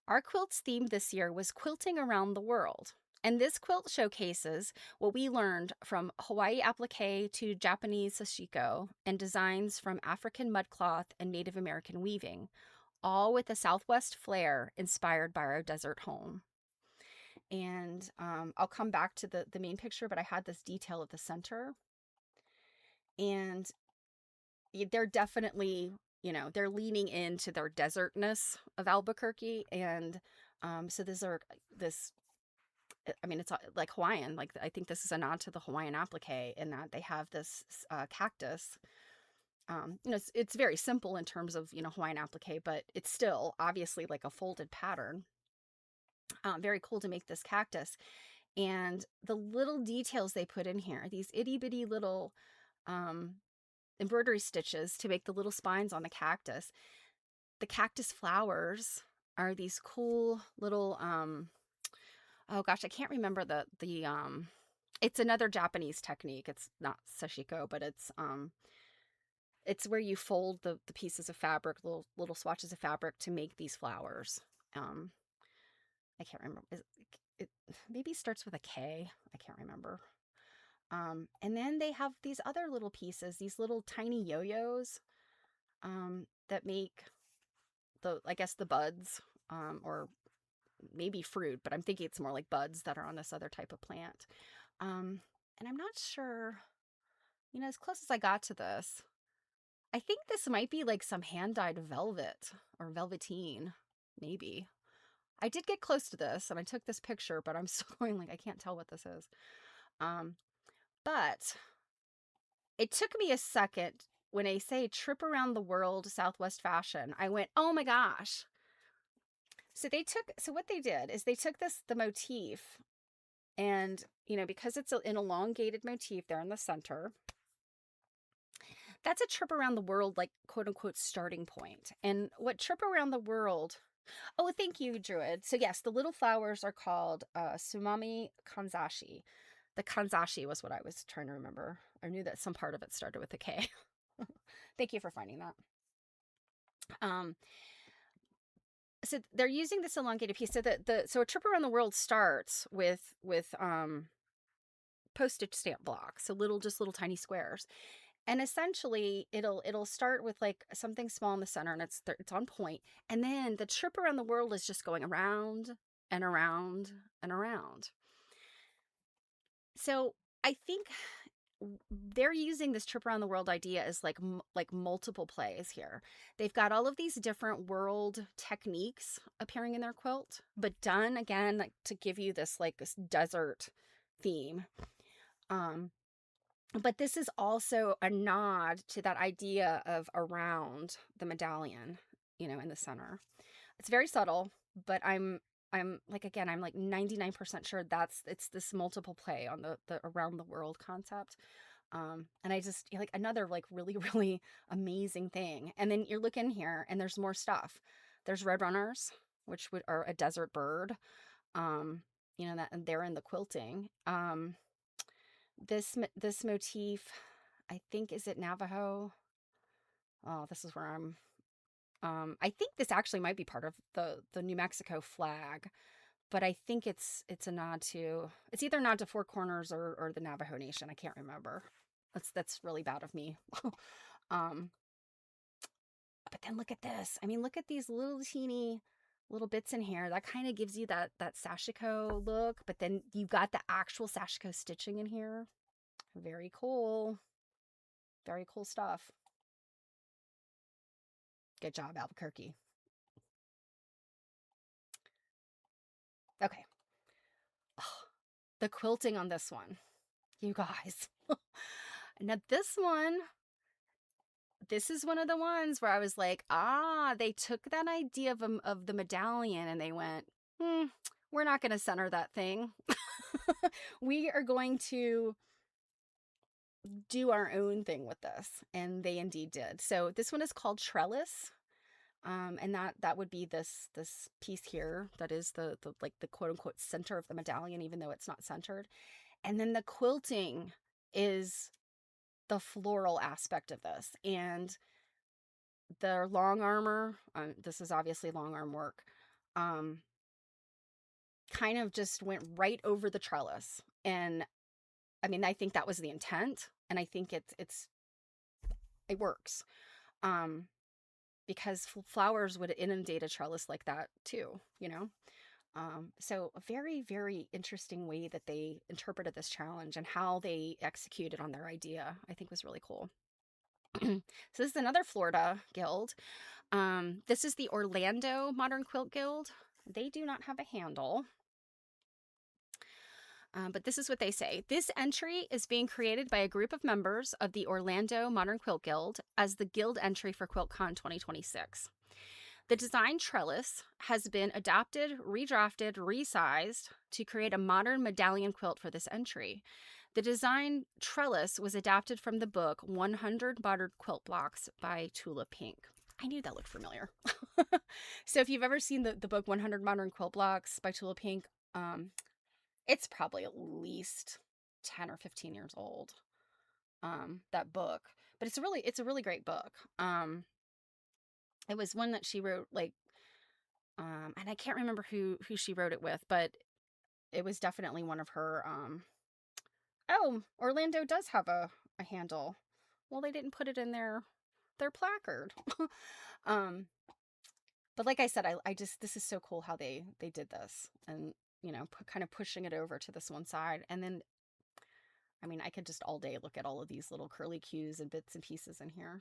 Our quilts theme this year was quilting around the world. And this quilt showcases what we learned from Hawaii applique to Japanese sashiko, and designs from African mudcloth and Native American weaving, all with a Southwest flair inspired by our desert home. And I'll come back to the main picture, but I had this detail at the center. And they're definitely, they're leaning into their desertness of Albuquerque. And so it's like Hawaiian. Like, I think this is a nod to the Hawaiian applique in that they have this cactus. It's very simple in terms of, Hawaiian applique, but it's still obviously like a folded pattern. Very cool to make this cactus. And the little details they put in here, these itty bitty little embroidery stitches to make the little spines on the cactus. The cactus flowers are these cool little, oh gosh, I can't remember the it's another Japanese technique. It's not sashiko, but it's where you fold the pieces of fabric, little swatches of fabric, to make these flowers. I can't remember. It maybe starts with a K. I can't remember. And then they have these other little pieces, these little tiny yo-yos that make the buds, or maybe fruit, but I'm thinking it's more like buds that are on this other type of plant. And I'm not sure, as close as I got to this, I think this might be like some hand-dyed velvet or velveteen, maybe. I did get close to this, and I took this picture, but I'm still going like, I can't tell what this is. But it took me a second when I say trip around the world, Southwest fashion. I went, oh my gosh. So what they did is they took the motif, and, because it's an elongated motif there in the center, that's a trip around the world, like, quote unquote, starting point. And what trip around the world, oh, thank you, Druid. So yes, the little flowers are called Sumami Kanzashi. The Kanzashi was what I was trying to remember. I knew that some part of it started with a K. Thank you for finding that. So they're using this elongated piece. So a trip around the world starts with postage stamp blocks, so little tiny squares. And essentially, it'll start with like something small in the center, and it's on point. And then the trip around the world is just going around and around and around. So I think they're using this trip around the world idea as like multiple plays here. They've got all of these different world techniques appearing in their quilt, but done again, like, to give you this desert theme. Um, but this is also a nod to that idea of around the medallion, in the center. It's very subtle, but I'm like, again, I'm like 99% sure it's this multiple play on the around the world concept. And I just like another like really, really amazing thing. And then you look in here and there's more stuff. There's red runners, which are a desert bird. Um, that and they're in the quilting. This motif, I think, is it Navajo? Oh, this is where I think this actually might be part of the New Mexico flag, but I think it's a nod to, it's either a nod to Four Corners or the Navajo Nation. I can't remember. That's really bad of me. um, but then look at this. I mean, look at these little teeny little bits in here. That kind of gives you that sashiko look, but then you've got the actual sashiko stitching in here. Very cool. Very cool stuff. Good job, Albuquerque. Okay. Oh, the quilting on this one, you guys. Now this is one of the ones where I was like, they took that idea of the medallion and they went, we're not going to center that thing. We are going to do our own thing with this. And they indeed did. So this one is called Trellis. And that would be this piece here that is the like the quote unquote center of the medallion, even though it's not centered. And then the quilting is the floral aspect of this. And the long armor, this is obviously long arm work, kind of just went right over the trellis. And I mean, I think that was the intent, and I think it works. Um, because flowers would inundate a trellis like that too. So a very, very interesting way that they interpreted this challenge and how they executed on their idea, I think was really cool. So this is another Florida guild. This is the Orlando Modern Quilt Guild. They do not have a handle. But this is what they say. This entry is being created by a group of members of the Orlando Modern Quilt Guild as the guild entry for QuiltCon 2026. The design trellis has been adapted, redrafted, resized to create a modern medallion quilt for this entry. The design trellis was adapted from the book 100 Modern Quilt Blocks by Tula Pink. I knew that looked familiar. So if you've ever seen the book 100 Modern Quilt Blocks by Tula Pink, it's probably at least 10 or 15 years old, that book. But it's a really great book. It was one that she wrote, like, and I can't remember who she wrote it with, but it was definitely one of her, oh, Orlando does have a handle. Well, they didn't put it in their placard. um, but like I said, I just, this is so cool how they did this, and kind of pushing it over to this one side. And then, I mean, I could just all day look at all of these little curly cues and bits and pieces in here.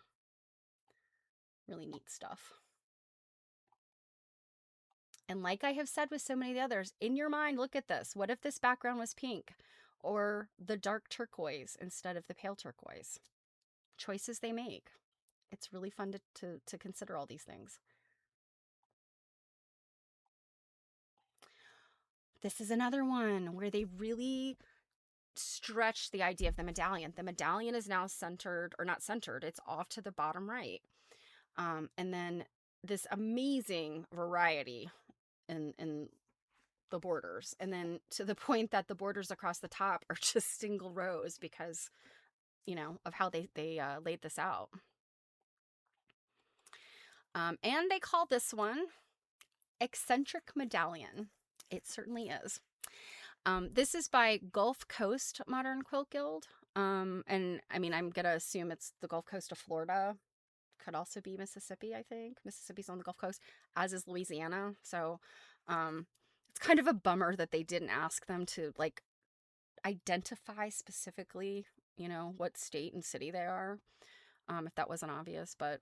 Really neat stuff. And like I have said with so many of the others, in your mind, look at this. What if this background was pink or the dark turquoise instead of the pale turquoise? Choices they make. It's really fun to consider all these things. This is another one where they really stretch the idea of the medallion. The medallion is now centered, or not centered, it's off to the bottom right. And then this amazing variety in the borders, and then to the point that the borders across the top are just single rows because of how they laid this out. And they call this one eccentric medallion. It certainly is. This is by Gulf Coast Modern Quilt Guild. And I mean, I'm gonna assume it's the Gulf Coast of Florida. Could also be Mississippi, I think. Mississippi's on the Gulf Coast, as is Louisiana. So it's kind of a bummer that they didn't ask them to like identify specifically, what state and city they are, if that wasn't obvious. But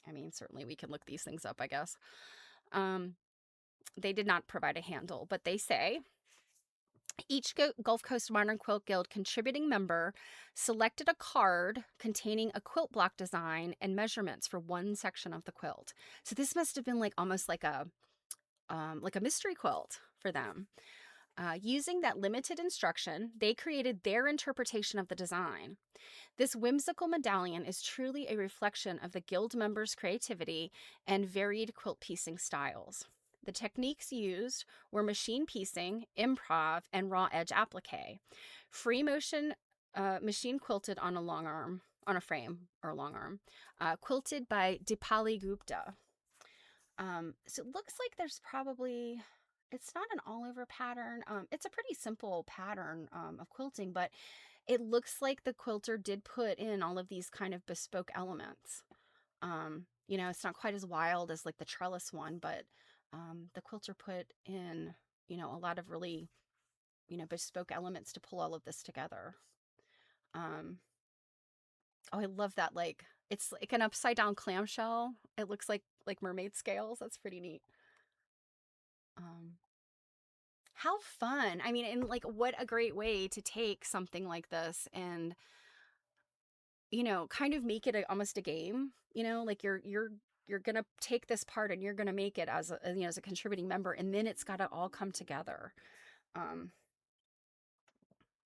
I mean, certainly we can look these things up, I guess. They did not provide a handle, but they say Each Gulf Coast Modern Quilt Guild contributing member selected a card containing a quilt block design and measurements for one section of the quilt. So this must have been like almost like a mystery quilt for them. Using that limited instruction, they created their interpretation of the design. This whimsical medallion is truly a reflection of the guild members' creativity and varied quilt piecing styles. The techniques used were machine piecing, improv, and raw edge applique. Free motion machine quilted on a frame or a long arm, quilted by Dipali Gupta. So it looks like there's probably, it's not an all over pattern. It's a pretty simple pattern of quilting, but it looks like the quilter did put in all of these kind of bespoke elements. It's not quite as wild as like the trellis one, but the quilter put in, a lot of really, bespoke elements to pull all of this together. Oh, I love that. Like, it's like an upside down clamshell. It looks like mermaid scales. That's pretty neat. Um, how fun. I mean, and like what a great way to take something like this and kind of make it almost a game, like you're going to take this part and you're going to make it as as a contributing member, and then it's got to all come together. Um,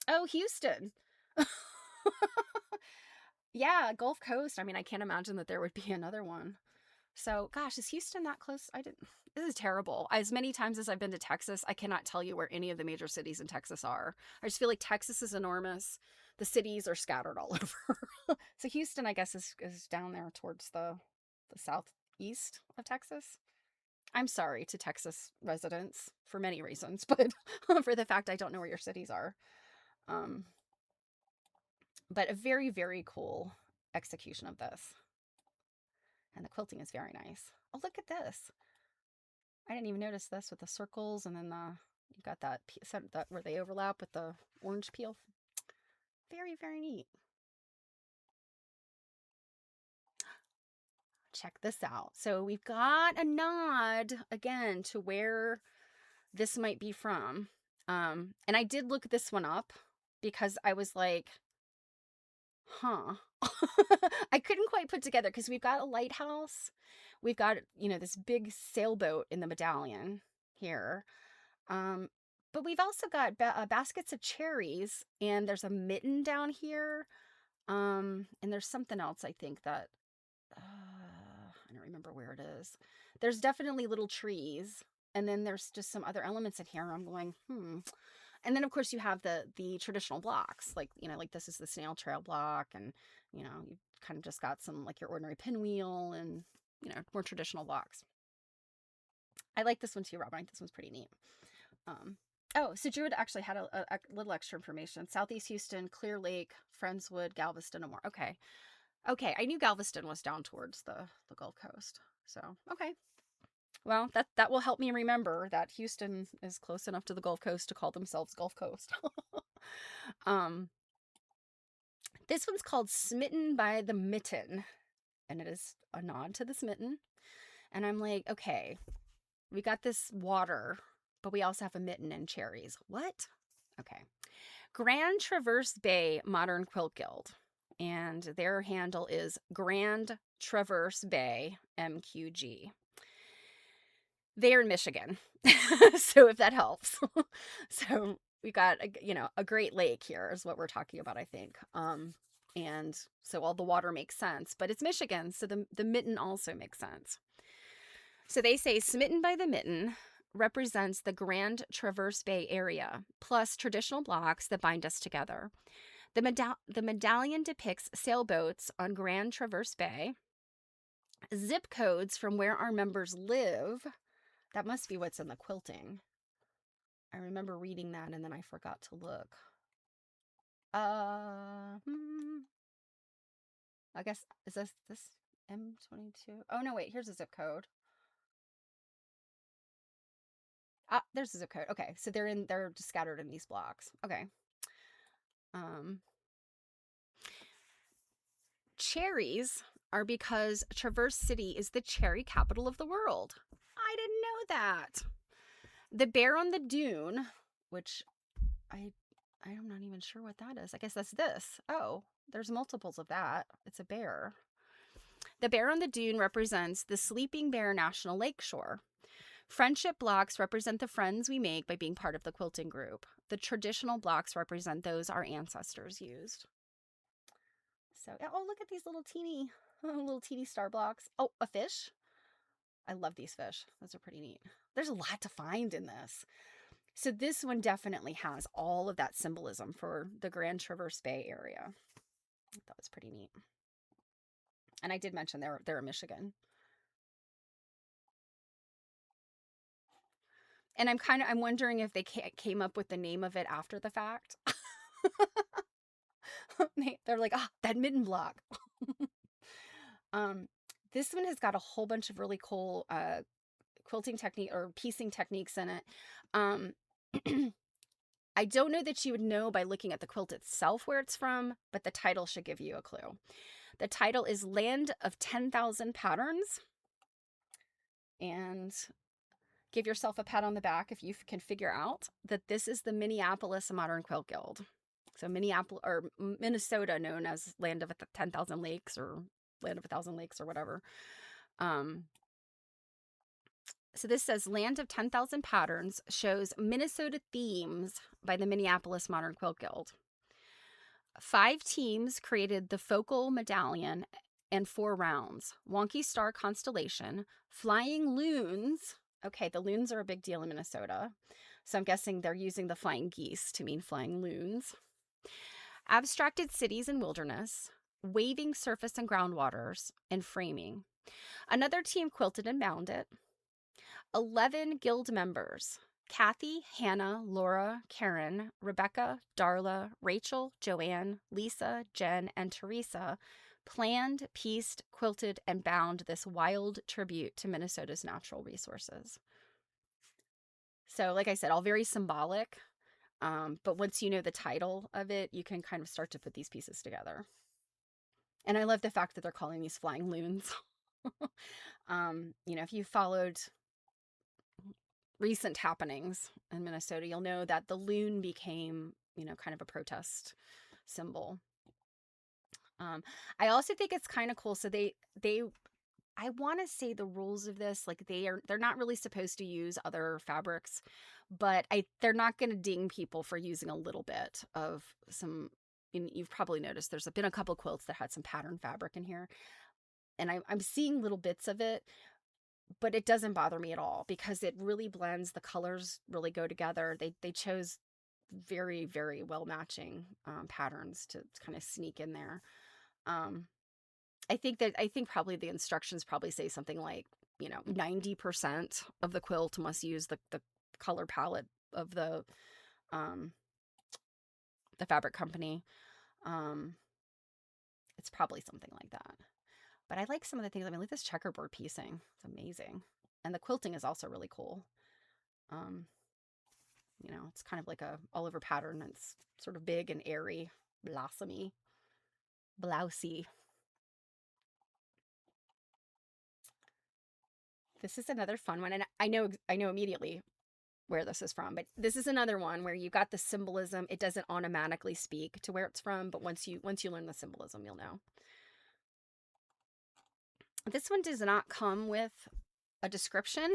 oh, Houston. Yeah, Gulf Coast. I mean, I can't imagine that there would be another one. So, gosh, is Houston that close? This is terrible. As many times as I've been to Texas, I cannot tell you where any of the major cities in Texas are. I just feel like Texas is enormous. The cities are scattered all over. So Houston, I guess, is down there towards the southeast of Texas. I'm sorry to Texas residents for many reasons, but for the fact I don't know where your cities are. Um, but a very, very cool execution of this. And the quilting is very nice. Oh, look at this. I didn't even notice this with the circles, and then you've got that where they overlap with the orange peel. Very, very neat. Check this out. So we've got a nod again to where this might be from. And I did look this one up because I was like, huh. I couldn't quite put together because we've got a lighthouse. We've got, this big sailboat in the medallion here. But we've also got baskets of cherries, and there's a mitten down here. And there's something else I think that I don't remember where it is. There's definitely little trees, and then there's just some other elements in here. I'm going, And then of course you have the traditional blocks, like like this is the snail trail block, and you've kind of just got some like your ordinary pinwheel and more traditional blocks. I like this one too, Robin. I think this one's pretty neat. Oh, so Druid actually had a little extra information. Southeast Houston, Clear Lake, Friendswood, Galveston, and more. Okay. I knew Galveston was down towards the Gulf Coast. So, okay. Well, that will help me remember that Houston is close enough to the Gulf Coast to call themselves Gulf Coast. This one's called Smitten by the Mitten, and it is a nod to this mitten. And I'm like, okay, we got this water, but we also have a mitten and cherries. What? Okay. Grand Traverse Bay Modern Quilt Guild, and their handle is Grand Traverse Bay MQG. They're in Michigan, so if that helps. So we got a Great Lake here is what we're talking about, I think. And so all the water makes sense, but it's Michigan, so the mitten also makes sense. So they say Smitten by the Mitten represents the Grand Traverse Bay area, plus traditional blocks that bind us together. The medallion depicts sailboats on Grand Traverse Bay, zip codes from where our members live. That must be what's in the quilting. I remember reading that and then I forgot to look. I guess, is this M22? Oh, no, wait, here's a zip code. Ah, there's a zip code. Okay, so they're just scattered in these blocks. Okay. Cherries are because Traverse City is the cherry capital of the world. I didn't know that. The Bear on the Dune, which I'm not even sure what that is. I guess that's this. Oh, there's multiples of that. It's a bear. The bear on the dune represents the Sleeping Bear National Lakeshore. Friendship blocks represent the friends we make by being part of the quilting group. The traditional blocks represent those our ancestors used. So, oh, look at these little teeny star blocks. Oh, a fish. I love these fish. Those are pretty neat. There's a lot to find in this. So this one definitely has all of that symbolism for the Grand Traverse Bay area. I thought was pretty neat. And I did mention they're in Michigan. And I'm wondering if they came up with the name of it after the fact. They're like, that mitten block. This one has got a whole bunch of really cool quilting technique or piecing techniques in it. I don't know that you would know by looking at the quilt itself where it's from, but the title should give you a clue. The title is Land of 10,000 Patterns. And give yourself a pat on the back if you can figure out that this is the Minneapolis Modern Quilt Guild. So Minnesota, known as Land of 10,000 Lakes or Land of 1,000 Lakes or whatever. So this says Land of 10,000 Patterns shows Minnesota themes by the Minneapolis Modern Quilt Guild. 5 teams created the focal medallion and 4 rounds. Wonky Star Constellation, Flying Loons. Okay, the loons are a big deal in Minnesota. So I'm guessing they're using the flying geese to mean flying loons. Abstracted Cities and Wilderness, Waving Surface and Groundwaters, and Framing. Another team quilted and bound it. 11 guild members, Kathy, Hannah, Laura, Karen, Rebecca, Darla, Rachel, Joanne, Lisa, Jen, and Teresa, planned, pieced, quilted, and bound this wild tribute to Minnesota's natural resources. So, like I said, all very symbolic, but once you know the title of it, you can kind of start to put these pieces together. And I love the fact that they're calling these flying loons. If you followed recent happenings in Minnesota, you'll know that the loon became, kind of a protest symbol. I also think it's kind of cool. So I want to say the rules of this, like they're not really supposed to use other fabrics, but they're not going to ding people for using a little bit of some. You've probably noticed there's been a couple quilts that had some pattern fabric in here, and I'm seeing little bits of it, but it doesn't bother me at all because it really blends. The colors really go together. They chose very, very well matching patterns to kind of sneak in there. I think probably the instructions probably say something like, 90% of the quilt must use the color palette of the fabric company. It's probably something like that. But I like some of the things. I mean, like this checkerboard piecing. It's amazing. And the quilting is also really cool. It's kind of like a all over pattern. It's sort of big and airy, blossomy, blousy. This is another fun one, and I know immediately where this is from, but this is another one where you got the symbolism. It doesn't automatically speak to where it's from, but once you learn the symbolism, you'll know. This one does not come with a description,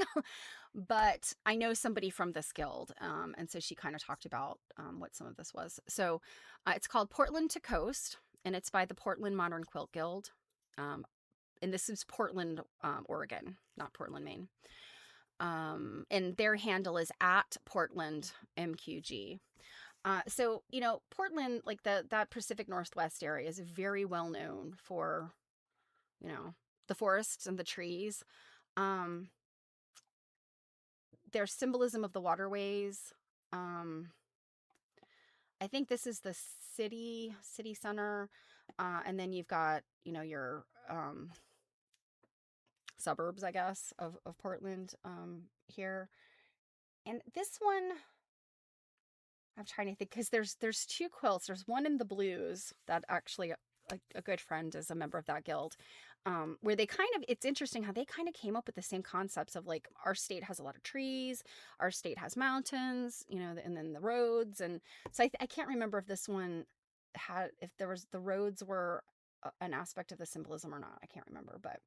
but I know somebody from this guild, and so she kind of talked about what some of this was. So it's called Portland to Coast, and it's by the Portland Modern Quilt Guild. And this is Portland, Oregon, not Portland, Maine. And their handle is at Portland MQG. So, Portland, like that Pacific Northwest area is very well known for, the forests and the trees. Their symbolism of the waterways. I think this is the city center. And then you've got, your suburbs, I guess, of Portland here. And this one, I'm trying to think, because there's 2 quilts. There's one in the blues that actually a good friend is a member of that guild. where they kind of, it's interesting how they kind of came up with the same concepts of like our state has a lot of trees, our state has mountains, you know, and then the roads. And so I can't remember if this one had, if there was, the roads were an aspect of the symbolism or not. I can't remember, but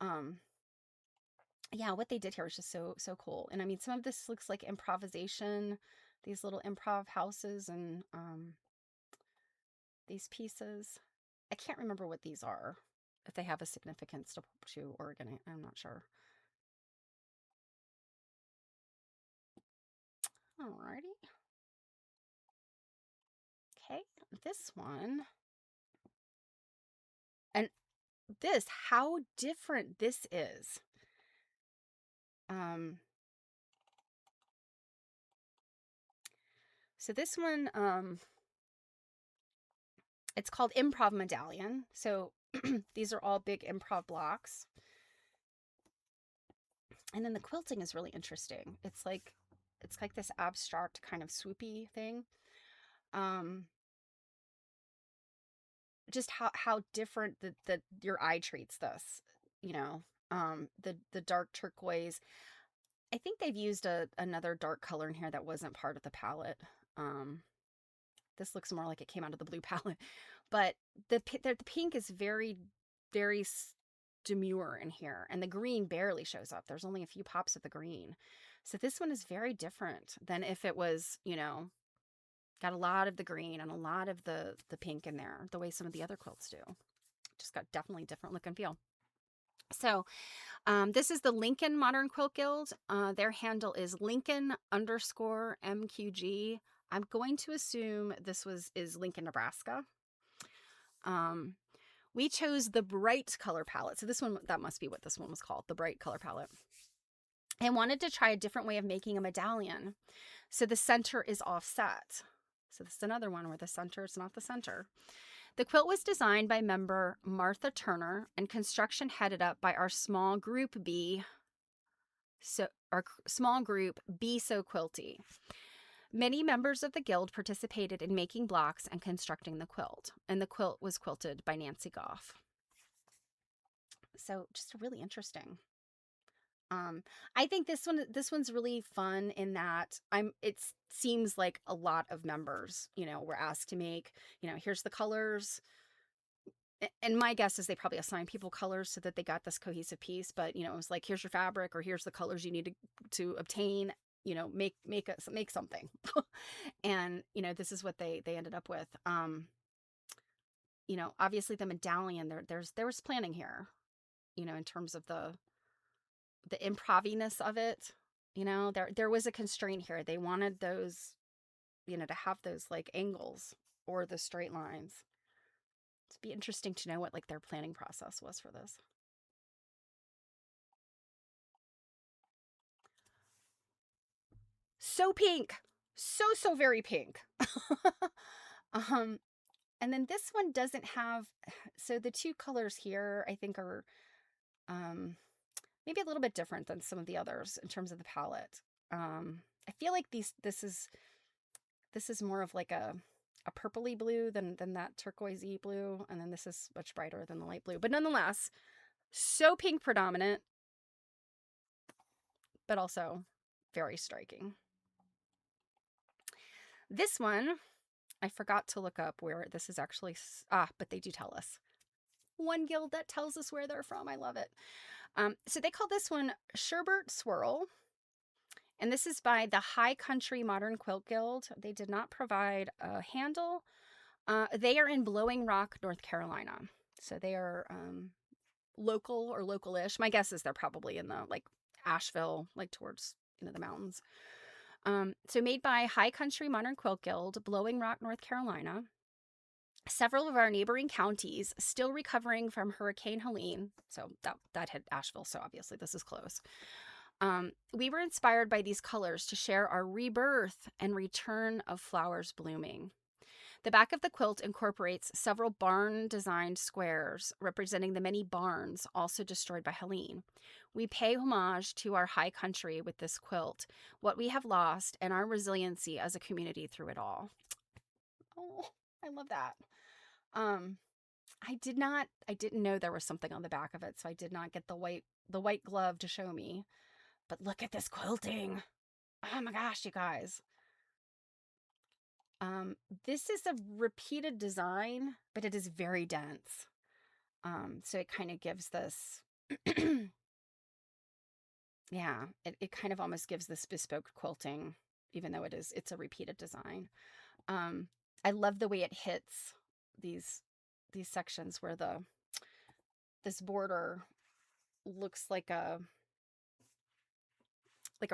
um yeah, what they did here was just so cool. And I mean, some of this looks like improvisation, these little improv houses and these pieces. I can't remember what these are, if they have a significance to Oregon. I'm not sure. Alrighty. Okay, this one. And this, how different this is. Um, so this one, it's called Improv Medallion. So these are all big improv blocks. And then the quilting is really interesting. It's like this abstract kind of swoopy thing. Um, just how different the your eye treats this, you know. The dark turquoise. I think they've used another dark color in here that wasn't part of the palette. Um, this looks more like it came out of the blue palette, but the pink is very demure in here, and the green barely shows up. There's only a few pops of the green, so this one is very different than if it was, you know, got a lot of the green and a lot of the pink in there, the way some of the other quilts do. Just got definitely different look and feel. So this is the Lincoln Modern Quilt Guild. Their handle is Lincoln_MQG. I'm going to assume this is Lincoln, Nebraska. We chose the bright color palette. So this one, that must be what this one was called, the bright color palette. And wanted to try a different way of making a medallion. So the center is offset. So this is another one where the center is not the center. The quilt was designed by member Martha Turner and construction headed up by our small group B. So our small group Be So Quilty. Many members of the guild participated in making blocks and constructing the quilt, and the quilt was quilted by Nancy Goff. So just really interesting. I think this one's really fun in that it seems like a lot of members, you know, were asked to make, you know, here's the colors. And my guess is they probably assigned people colors so that they got this cohesive piece, but you know, it was like, here's your fabric, or here's the colors you need to obtain, you know, make something. And you know, this is what they ended up with. You know, obviously the medallion, there was planning here, you know, in terms of the improviness of it. You know, there was a constraint here. They wanted those, you know, to have those like angles or the straight lines. It'd be interesting to know what like their planning process was for this. So pink. So very pink. um and then this one doesn't have, so the two colors here I think are um maybe a little bit different than some of the others in terms of the palette. I feel like this is more of like a purpley blue than that turquoisey blue, and then this is much brighter than the light blue. But nonetheless, so pink predominant, but also very striking. This one, I forgot to look up where this is actually, but they do tell us. One guild that tells us where they're from. I love it. So they call this one Sherbert Swirl. And this is by the High Country Modern Quilt Guild. They did not provide a handle. They are in Blowing Rock, North Carolina. So they are local or local-ish. My guess is they're probably in the like Asheville, like towards, you know, the mountains. So made by High Country Modern Quilt Guild, Blowing Rock, North Carolina. Several of our neighboring counties still recovering from Hurricane Helene. So that hit Asheville, so obviously this is close. We were inspired by these colors to share our rebirth and return of flowers blooming. The back of the quilt incorporates several barn-designed squares representing the many barns also destroyed by Helene. We pay homage to our high country with this quilt, what we have lost, and our resiliency as a community through it all. Oh, I love that. I didn't know there was something on the back of it, so I did not get the white glove to show me. But look at this quilting. Oh my gosh, you guys. Um, this is a repeated design, but it is very dense. So it kind of gives this, yeah, it kind of almost gives this bespoke quilting, even though it's a repeated design. Um, I love the way it hits these these sections where this border looks like a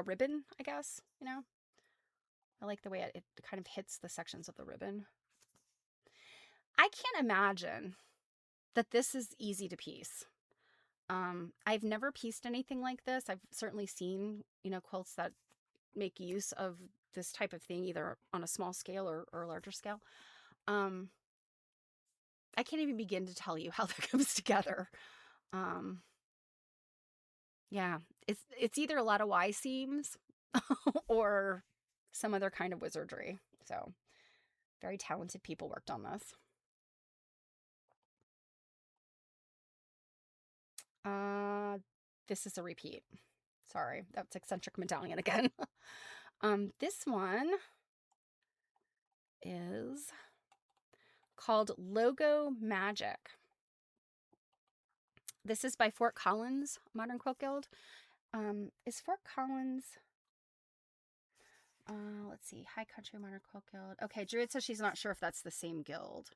ribbon, I guess, you know? I like the way it kind of hits the sections of the ribbon. I can't imagine that this is easy to piece. I've never pieced anything like this. I've certainly seen, quilts that make use of this type of thing, either on a small scale or a larger scale. Um, I can't even begin to tell you how that comes together. Um, yeah, it's either a lot of Y seams or some other kind of wizardry. So very talented people worked on this. Uh, this is a repeat. Sorry, that's eccentric medallion again. This one is called Logo Magic. This is by Fort Collins Modern Quilt Guild. Is Fort Collins? Let's see, High Country Modern Quilt Guild. Okay, Druid says she's not sure if that's the same guild.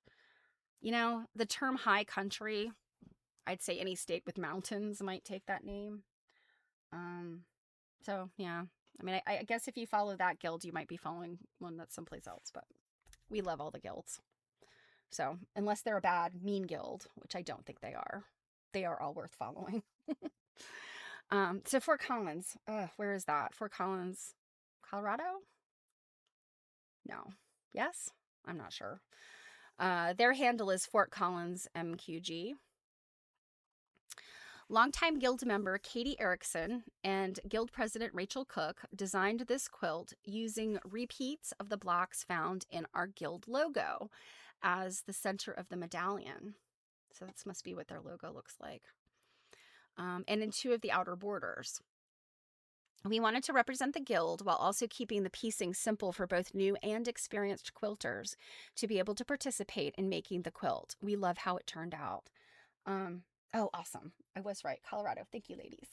The term high country, I'd say any state with mountains might take that name. So yeah, I mean, I guess if you follow that guild, you might be following one that's someplace else, but we love all the guilds. So unless they're a bad, mean guild, which I don't think they are all worth following. So Fort Collins, where is that? Fort Collins, Colorado? No. Yes? I'm not sure. Their handle is Fort Collins MQG. Longtime Guild member Katie Erickson and Guild President Rachel Cook designed this quilt using repeats of the blocks found in our Guild logo as the center of the medallion. So this must be what their logo looks like. And in two of the outer borders. We wanted to represent the Guild while also keeping the piecing simple for both new and experienced quilters to be able to participate in making the quilt. We love how it turned out. Oh, awesome. I was right. Colorado. Thank you, ladies.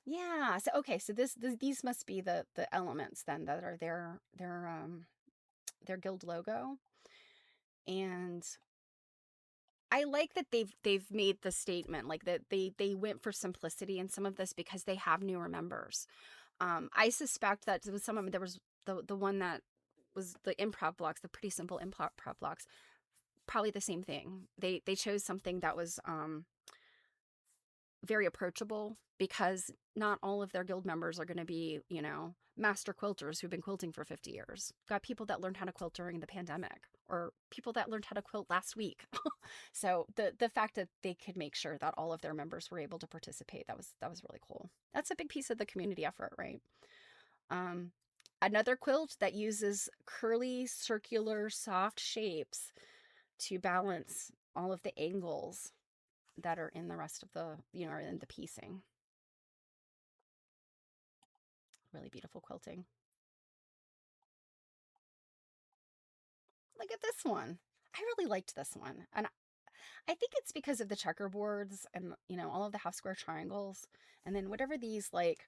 Yeah. So, okay. So these must be the elements then that are their Guild logo. And I like that they've made the statement like that they went for simplicity in some of this because they have newer members. I suspect that some of them, there was the one that was the improv blocks, the pretty simple improv blocks, probably the same thing. They chose something that was very approachable because not all of their guild members are going to be, master quilters who've been quilting for 50 years. Got people that learned how to quilt during the pandemic or people that learned how to quilt last week. So the fact that they could make sure that all of their members were able to participate, that was really cool. That's a big piece of the community effort, right? Another quilt that uses curly, circular, soft shapes to balance all of the angles that are in the rest of the, in the piecing. Really beautiful quilting. Look at this one. I really liked this one. And I think it's because of the checkerboards and, all of the half square triangles. And then whatever these, like,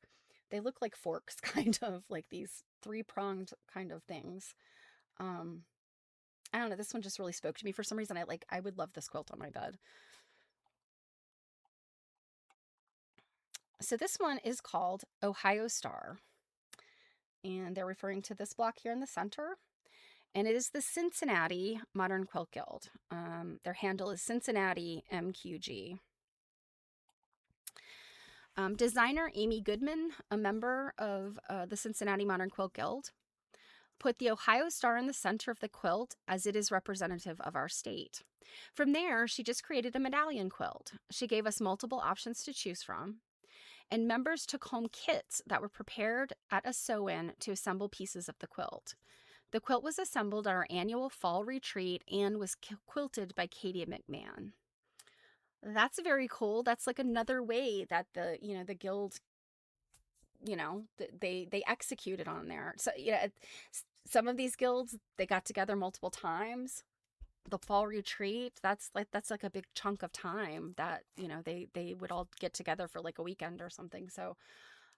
they look like forks, kind of like these three-pronged kind of things. I don't know. This one just really spoke to me for some reason. I would love this quilt on my bed. So this one is called Ohio Star. And they're referring to this block here in the center. And it is the Cincinnati Modern Quilt Guild. Their handle is Cincinnati MQG. Designer Amy Goodman, a member of the Cincinnati Modern Quilt Guild, put the Ohio Star in the center of the quilt as it is representative of our state. From there, she just created a medallion quilt. She gave us multiple options to choose from. And members took home kits that were prepared at a sew-in to assemble pieces of the quilt. The quilt was assembled at our annual fall retreat and was quilted by Katie McMahon. That's very cool. That's like another way that the guild, they executed on there. So, some of these guilds, they got together multiple times. The fall retreat, that's like a big chunk of time that, they would all get together for like a weekend or something. So,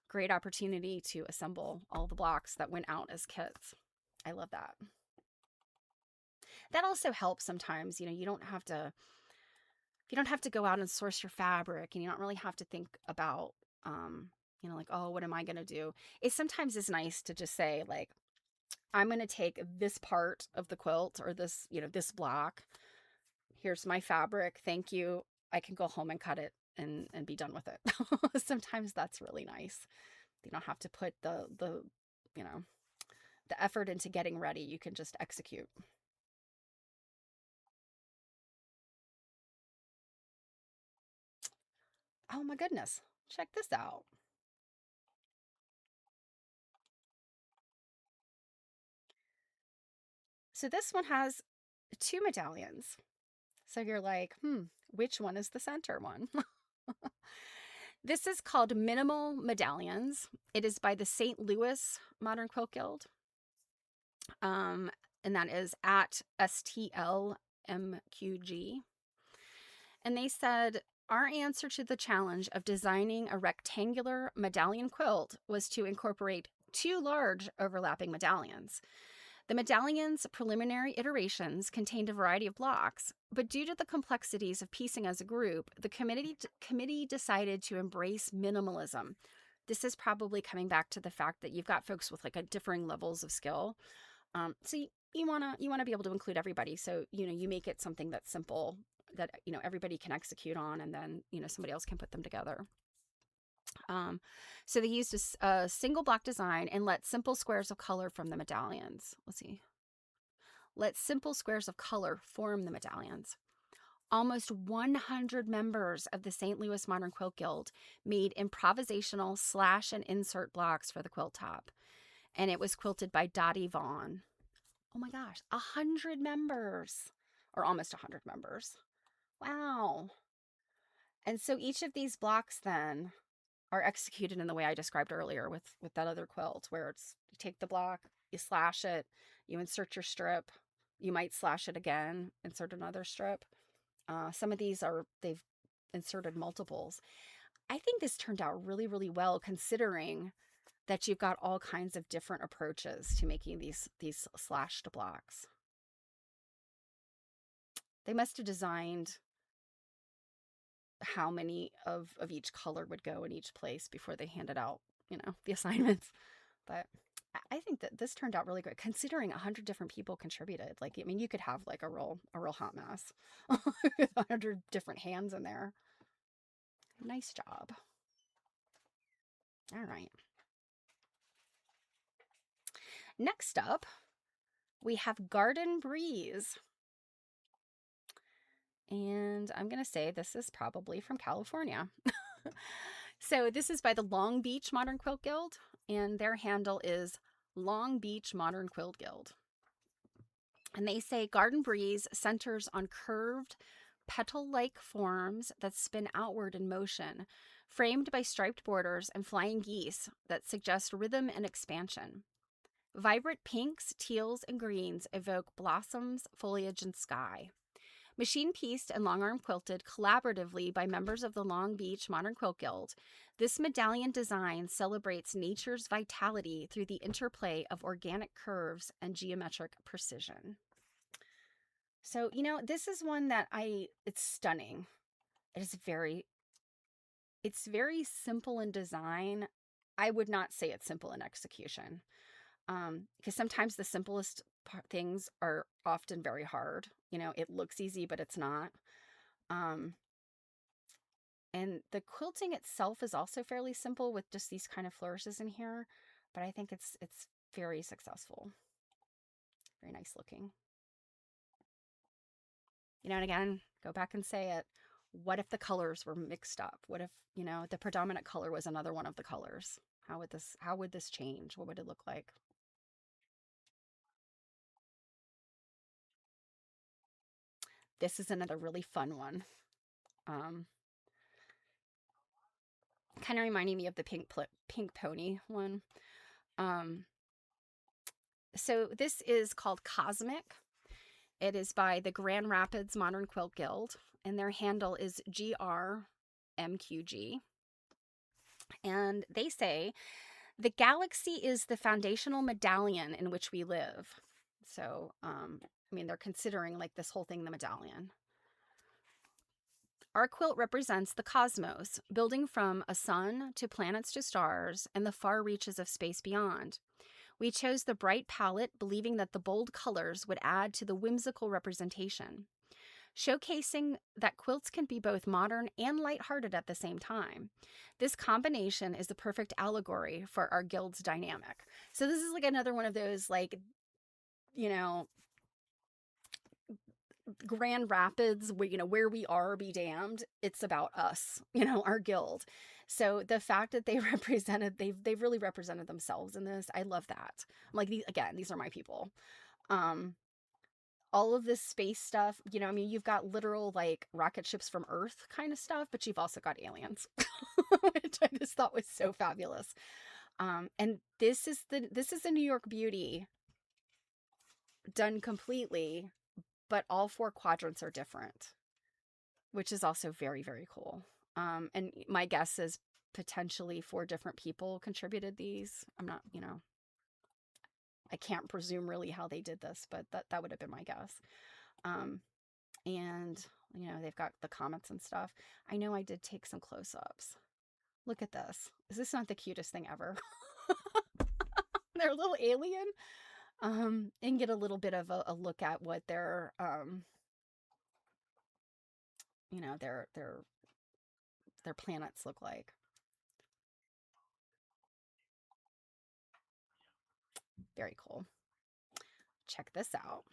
great opportunity to assemble all the blocks that went out as kits. I love that. That also helps sometimes, you don't have to go out and source your fabric, and you don't really have to think about, like, oh, what am I going to do? It sometimes is nice to just say, like, I'm going to take this part of the quilt or this block. Here's my fabric. Thank you. I can go home and cut it and be done with it. Sometimes that's really nice. You don't have to put you know, the effort into getting ready. You can just execute. Oh my goodness. Check this out. So this one has two medallions. So you're like, which one is the center one? This is called Minimal Medallions. It is by the St. Louis Modern Quilt Guild. And that is at STLMQG. And they said, our answer to the challenge of designing a rectangular medallion quilt was to incorporate two large overlapping medallions. The medallion's preliminary iterations contained a variety of blocks, but due to the complexities of piecing as a group, the committee decided to embrace minimalism. This is probably coming back to the fact that you've got folks with like a differing levels of skill. So you wanna be able to include everybody. So you make it something that's simple that everybody can execute on, and then somebody else can put them together. Um, so they used a single block design and let simple squares of color from the medallions. Let's see. Let simple squares of color form the medallions. Almost 100 members of the St. Louis Modern Quilt Guild made improvisational slash and insert blocks for the quilt top, and it was quilted by Dottie Vaughn. Oh my gosh, 100 members, or almost 100 members. Wow. And so each of these blocks then are executed in the way I described earlier with that other quilt, where it's you take the block, you slash it, you insert your strip, you might slash it again, insert another strip. Some of these they've inserted multiples. I think this turned out really, really well, considering that you've got all kinds of different approaches to making these slashed blocks. They must have designed how many of each color would go in each place before they handed out, the assignments. But I think that this turned out really great, considering 100 different people contributed. Like, I mean, you could have like a real hot mess with 100 different hands in there. Nice job. All right. Next up, we have Garden Breeze. And I'm going to say this is probably from California. So this is by the Long Beach Modern Quilt Guild, and their handle is Long Beach Modern Quilt Guild. And they say Garden Breeze centers on curved, petal-like forms that spin outward in motion, framed by striped borders and flying geese that suggest rhythm and expansion. Vibrant pinks, teals, and greens evoke blossoms, foliage, and sky. Machine pieced and long arm quilted collaboratively by members of the Long Beach Modern Quilt Guild, this medallion design celebrates nature's vitality through the interplay of organic curves and geometric precision. So, this is one that it's stunning. It's very simple in design. I would not say it's simple in execution. Because sometimes the simplest things are often very hard. It looks easy, but it's not. And the quilting itself is also fairly simple with just these kind of flourishes in here, but I think it's very successful. Very nice looking. And again, go back and say it. What if the colors were mixed up? What if, the predominant color was another one of the colors? How would this change? What would it look like? This is another really fun one. Um, Kind of reminding me of the pink pony one. Um, so this is called Cosmic. It is by the Grand Rapids Modern Quilt Guild, and their handle is GRMQG. And they say, the galaxy is the foundational medallion in which we live. So, I mean, they're considering like this whole thing the medallion. Our quilt represents the cosmos, building from a sun to planets to stars and the far reaches of space beyond. We chose the bright palette, believing that the bold colors would add to the whimsical representation, showcasing that quilts can be both modern and lighthearted at the same time. This combination is the perfect allegory for our guild's dynamic. So this is like another one of those, like, you know, Grand Rapids, where, where we are, be damned. It's about us, our guild. So the fact that they they've really represented themselves in this. I love that. I'm like, these are my people. All of this space stuff, I mean, you've got literal like rocket ships from Earth kind of stuff, but you've also got aliens, which I just thought was so fabulous. And this is a New York beauty done completely, but all 4 quadrants are different, which is also very, very cool. And my guess is potentially 4 different people contributed these. I'm not, I can't presume really how they did this, but that would have been my guess. And, they've got the comments and stuff. I know I did take some close-ups. Look at this. Is this not the cutest thing ever? They're a little alien. And get a little bit of a look at what their their planets look like. Very cool. Check this out.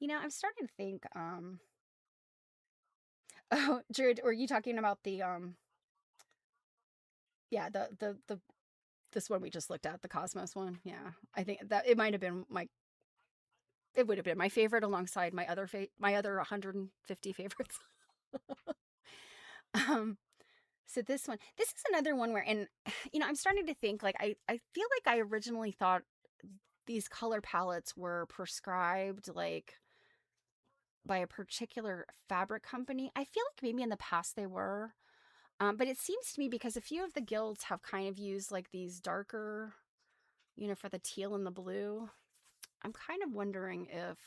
I'm starting to think, oh, Jared, were you talking about the yeah, the this one we just looked at, the Cosmos one? Yeah. I think that it might have been it would have been my favorite alongside my other 150 favorites. um so this is another one where, and I'm starting to think, like, I feel like I originally thought these color palettes were prescribed like by a particular fabric company. I feel like maybe in the past they were. But it seems to me, because a few of the guilds have kind of used like these darker, for the teal and the blue. I'm kind of wondering if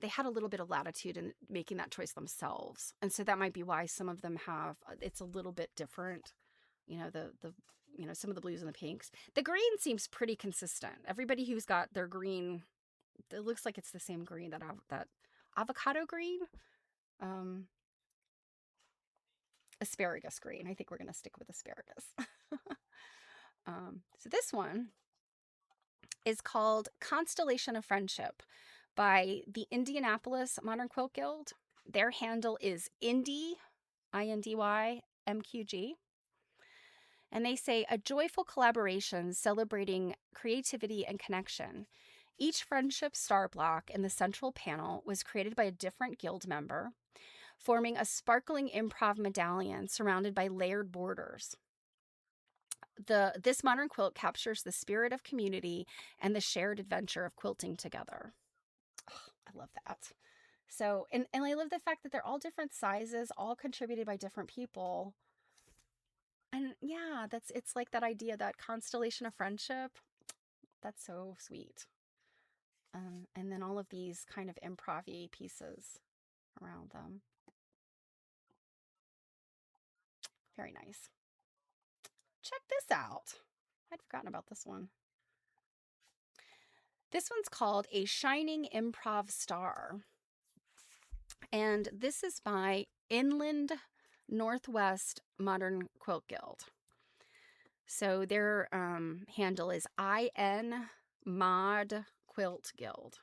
they had a little bit of latitude in making that choice themselves. And so that might be why some of them have, it's a little bit different. Some of the blues and the pinks. The green seems pretty consistent. Everybody who's got their green, it looks like it's the same green, that avocado green. Asparagus green. I think we're going to stick with asparagus. So this one is called Constellation of Friendship by the Indianapolis Modern Quilt Guild. Their handle is Indy, INDY, MQG. And they say, a joyful collaboration celebrating creativity and connection. Each friendship star block in the central panel was created by a different guild member, forming a sparkling improv medallion surrounded by layered borders. This modern quilt captures the spirit of community and the shared adventure of quilting together. Oh, I love that. So, and I love the fact that they're all different sizes, all contributed by different people. And yeah, it's like that idea, that constellation of friendship. That's so sweet. And then all of these kind of improv-y pieces around them. Very nice. Check this out. I'd forgotten about this one. This one's called A Shining Improv Star. And this is by Inland Northwest Modern Quilt Guild. So their handle is IN Mod Quilt Guild.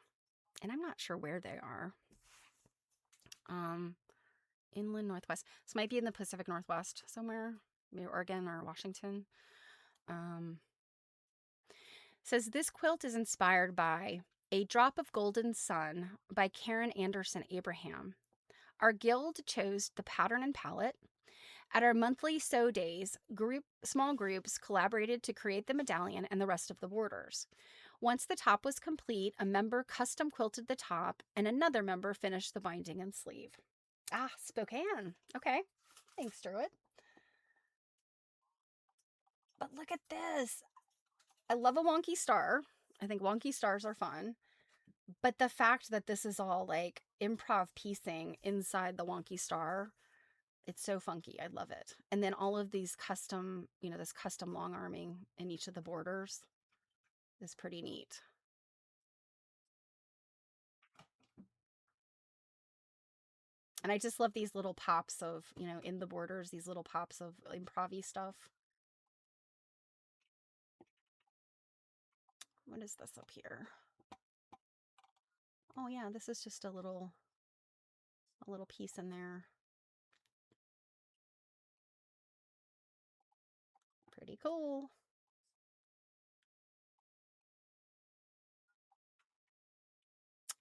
And I'm not sure where they are. Inland Northwest. This might be in the Pacific Northwest somewhere. Maybe Oregon or Washington. Says this quilt is inspired by A Drop of Golden Sun by Karen Anderson Abraham. Our guild chose the pattern and palette. At our monthly sew days, small groups collaborated to create the medallion and the rest of the borders. Once the top was complete, a member custom quilted the top and another member finished the binding and sleeve. Ah, Spokane. Okay. Thanks, Druid. But look at this. I love a wonky star. I think wonky stars are fun. But the fact that this is all like improv piecing inside the wonky star, it's so funky. I love it. And then all of these custom, this custom long arming in each of the borders is pretty neat. And I just love these little pops of, in the borders, these little pops of improv-y stuff. What is this up here? Oh yeah, this is just a little piece in there. Pretty cool.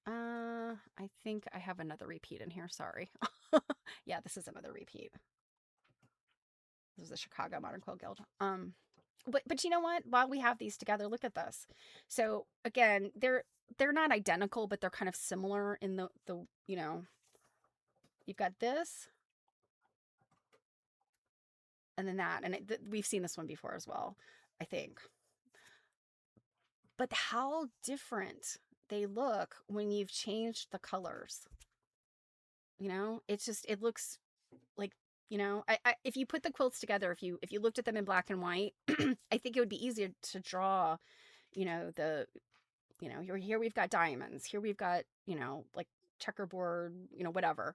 I think I have another repeat in here. Sorry. Yeah, this is another repeat. This is the Chicago Modern Quilt Guild. But you know what? While we have these together, look at this. So again, they're not identical, but they're kind of similar in the you've got this and then that, and we've seen this one before as well, I think. But how different they look when you've changed the colors. It looks like, if you put the quilts together, if you looked at them in black and white, I think it would be easier to draw, here we've got diamonds, here we've got, like checkerboard, whatever.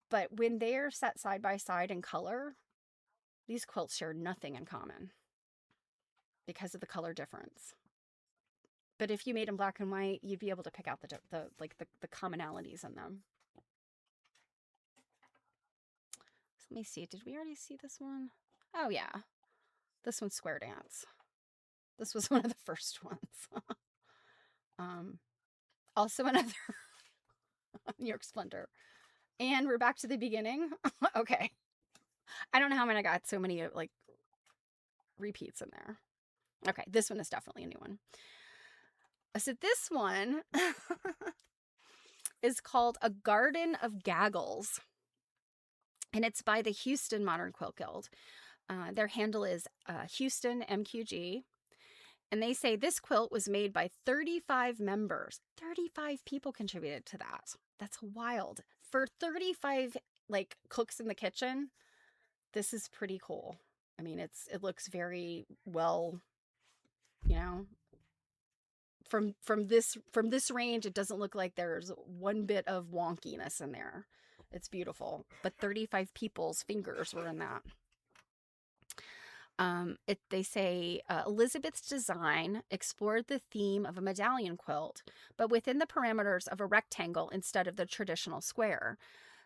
But when they're set side by side in color, these quilts share nothing in common because of the color difference. But if you made them black and white, you'd be able to pick out the commonalities in them. So let me see. Did we already see this one? Oh yeah, this one's Square Dance. This was one of the first ones. Also another New York Splendor. And we're back to the beginning. Okay. I don't know how many I got so many like repeats in there. Okay, this one is definitely a new one. So this one is called A Garden of Gaggles. And it's by the Houston Modern Quilt Guild. Their handle is Houston MQG. And they say this quilt was made by 35 members. 35 people contributed to that. That's wild. For 35 like cooks in the kitchen, this is pretty cool. I mean, it looks very well, from this range, it doesn't look like there's one bit of wonkiness in there. It's beautiful. But 35 people's fingers were in that. They say Elizabeth's design explored the theme of a medallion quilt, but within the parameters of a rectangle instead of the traditional square.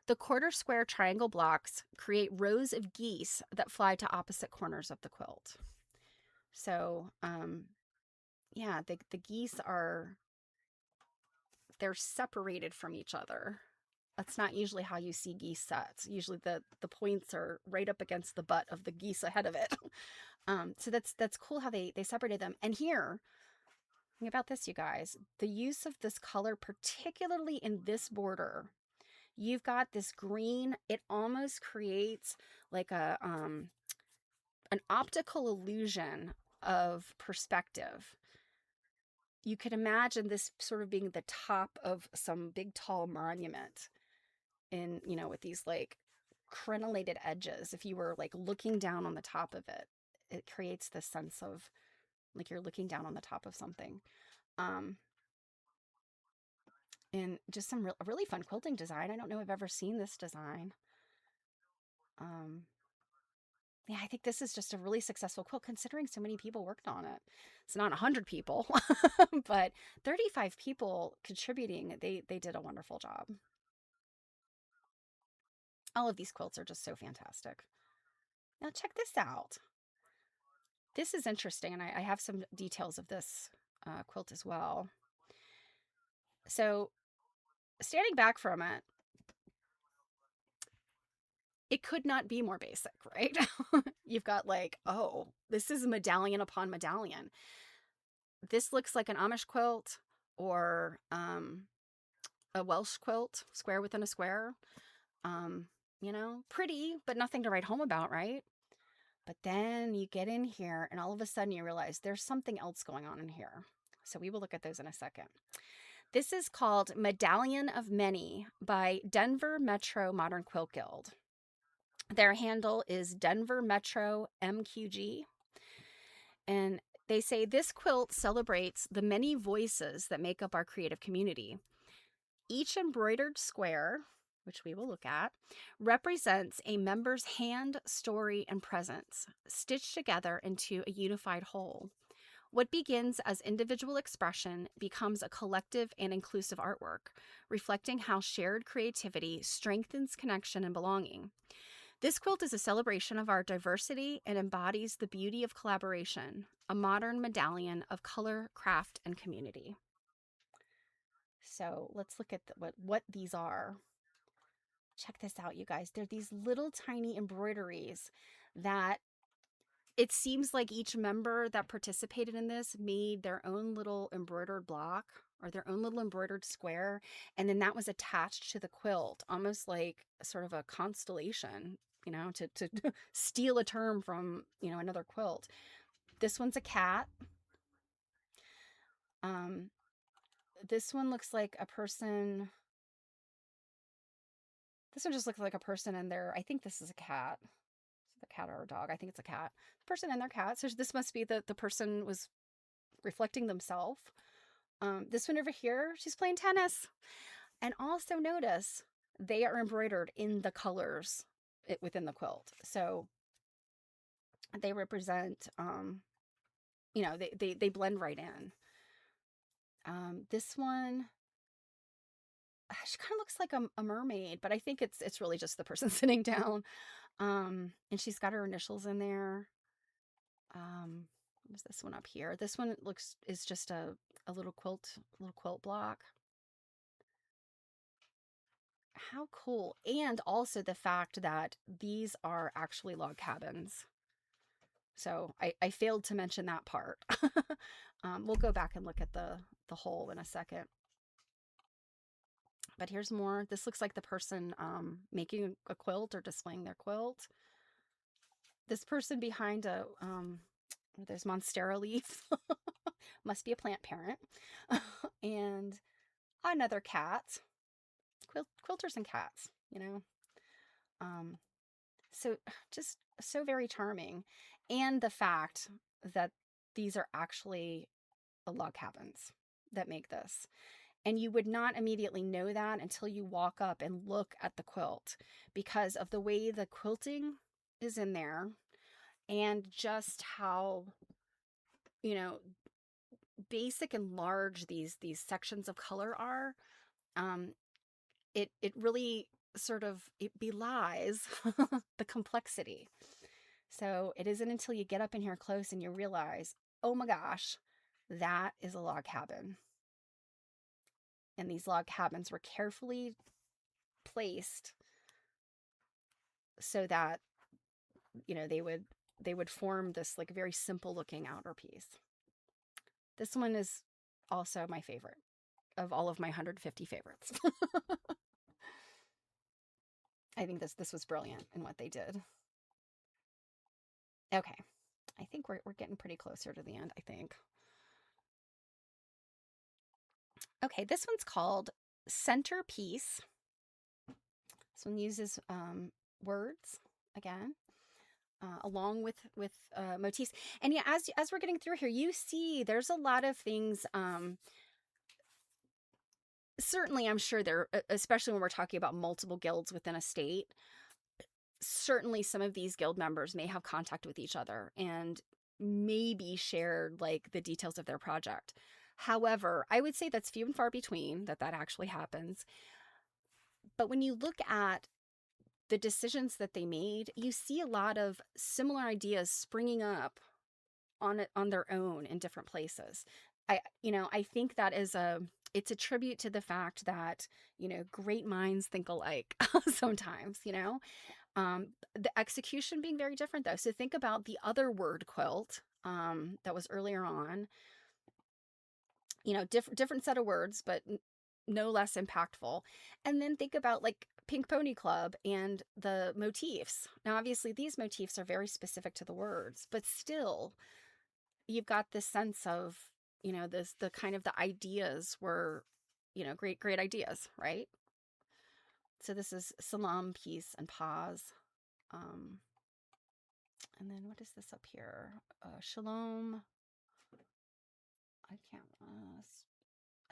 The quarter square triangle blocks create rows of geese that fly to opposite corners of the quilt. So, yeah, the geese they're separated from each other. That's not usually how you see geese sets. Usually the points are right up against the butt of the geese ahead of it. So that's cool how they separated them. And here, think about this, you guys. The use of this color, particularly in this border, you've got this green. It almost creates like an optical illusion of perspective. You could imagine this sort of being the top of some big tall monument with these like crenellated edges. If you were like looking down on the top of it, it creates this sense of like you're looking down on the top of something. And just some really fun quilting design. I don't know if I've ever seen this design. Yeah, I think this is just a really successful quilt considering so many people worked on it. It's not 100 people, but 35 people contributing. They did a wonderful job. All of these quilts are just so fantastic. Now check this out. This is interesting, and I have some details of this quilt as well. So, standing back from it, it could not be more basic, right? You've got like, oh, this is medallion upon medallion. This looks like an Amish quilt or a Welsh quilt, square within a square. Um, pretty, but nothing to write home about, right? But then you get in here and all of a sudden you realize there's something else going on in here. So we will look at those in a second. This is called Medallion of Many by Denver Metro Modern Quilt Guild. Their handle is Denver Metro MQG. And they say this quilt celebrates the many voices that make up our creative community. Each embroidered square, which we will look at, represents a member's hand, story, and presence, stitched together into a unified whole. What begins as individual expression becomes a collective and inclusive artwork, reflecting how shared creativity strengthens connection and belonging. This quilt is a celebration of our diversity and embodies the beauty of collaboration, a modern medallion of color, craft, and community. So let's look at what these are. Check this out, you guys. They're these little tiny embroideries that it seems like each member that participated in this made their own little embroidered block or their own little embroidered square. And then that was attached to the quilt, almost like sort of a constellation, to steal a term from, another quilt. This one's a cat. This one looks like a person. This one just looks like a person in there. I think this is a cat. Is it a cat or a dog? I think it's a cat. The person and their cat. So this must be the person was reflecting themselves. This one over here, she's playing tennis. And also notice they are embroidered in the colors within the quilt. So they represent, they blend right in. This one, she kind of looks like a mermaid, but I think it's really just the person sitting down. And she's got her initials in there. What is this one up here? This one is just a little quilt block. How cool. And also the fact that these are actually log cabins. So I failed to mention that part. We'll go back and look at the whole in a second. But here's more. This looks like the person making a quilt or displaying their quilt. This person behind there's Monstera leaf. Must be a plant parent. And another cat. Quilters and cats, So just so very charming. And the fact that these are actually log cabins that make this. And you would not immediately know that until you walk up and look at the quilt because of the way the quilting is in there and just how, basic and large these sections of color are. It really sort of it belies the complexity. So it isn't until you get up in here close and you realize, oh my gosh, that is a log cabin. And these log cabins were carefully placed so that, they would form this like very simple looking outer piece. This one is also my favorite of all of my 150 favorites. I think this was brilliant in what they did. Okay. I think we're getting pretty closer to the end, I think. Okay, this one's called Centerpiece. This one uses words again, along with motifs. And yeah, as we're getting through here, you see there's a lot of things. Certainly, I'm sure there, especially when we're talking about multiple guilds within a state, certainly some of these guild members may have contact with each other and maybe shared like the details of their project. However, I would say that's few and far between that actually happens. But when you look at the decisions that they made, you see a lot of similar ideas springing up on their own in different places. I think that it's a tribute to the fact that, great minds think alike sometimes, the execution being very different though. So think about the other word quilt that was earlier on, different set of words, but no less impactful. And then think about like Pink Pony Club and the motifs. Now, obviously, these motifs are very specific to the words, but still, you've got this sense of, the kind of the ideas were, great ideas, right? So this is salam, peace, and pause. And then what is this up here? Shalom. I can't.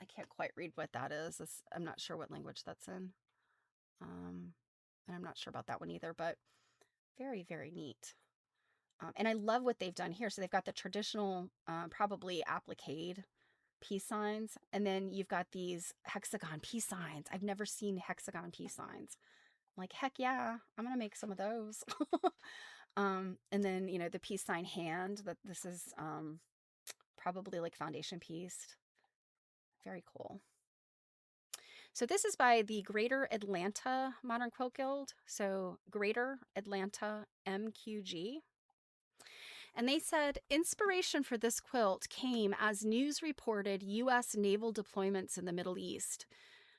I can't quite read what that is. I'm not sure what language that's in. And I'm not sure about that one either, but very, very neat. And I love what they've done here. So they've got the traditional, probably applique peace signs, and then you've got these hexagon peace signs. I've never seen hexagon peace signs. I'm like, heck yeah, I'm gonna make some of those. And then the peace sign hand. That this is probably like foundation pieced. Very cool. So this is by the Greater Atlanta Modern Quilt Guild. So Greater Atlanta MQG. And they said inspiration for this quilt came as news reported U.S. naval deployments in the Middle East,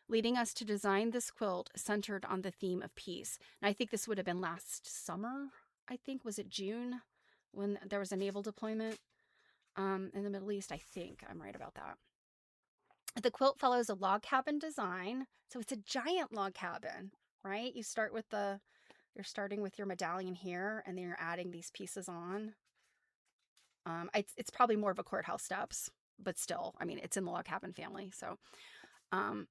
leading us to design this quilt centered on the theme of peace. And I think this would have been last summer. I think, was it June when there was a naval deployment in the Middle East? I think I'm right about that. The quilt follows a log cabin design. So it's a giant log cabin, right? You're starting with your medallion here, and then you're adding these pieces on. It's probably more of a courthouse steps, but still, I mean, it's in the log cabin family. So, a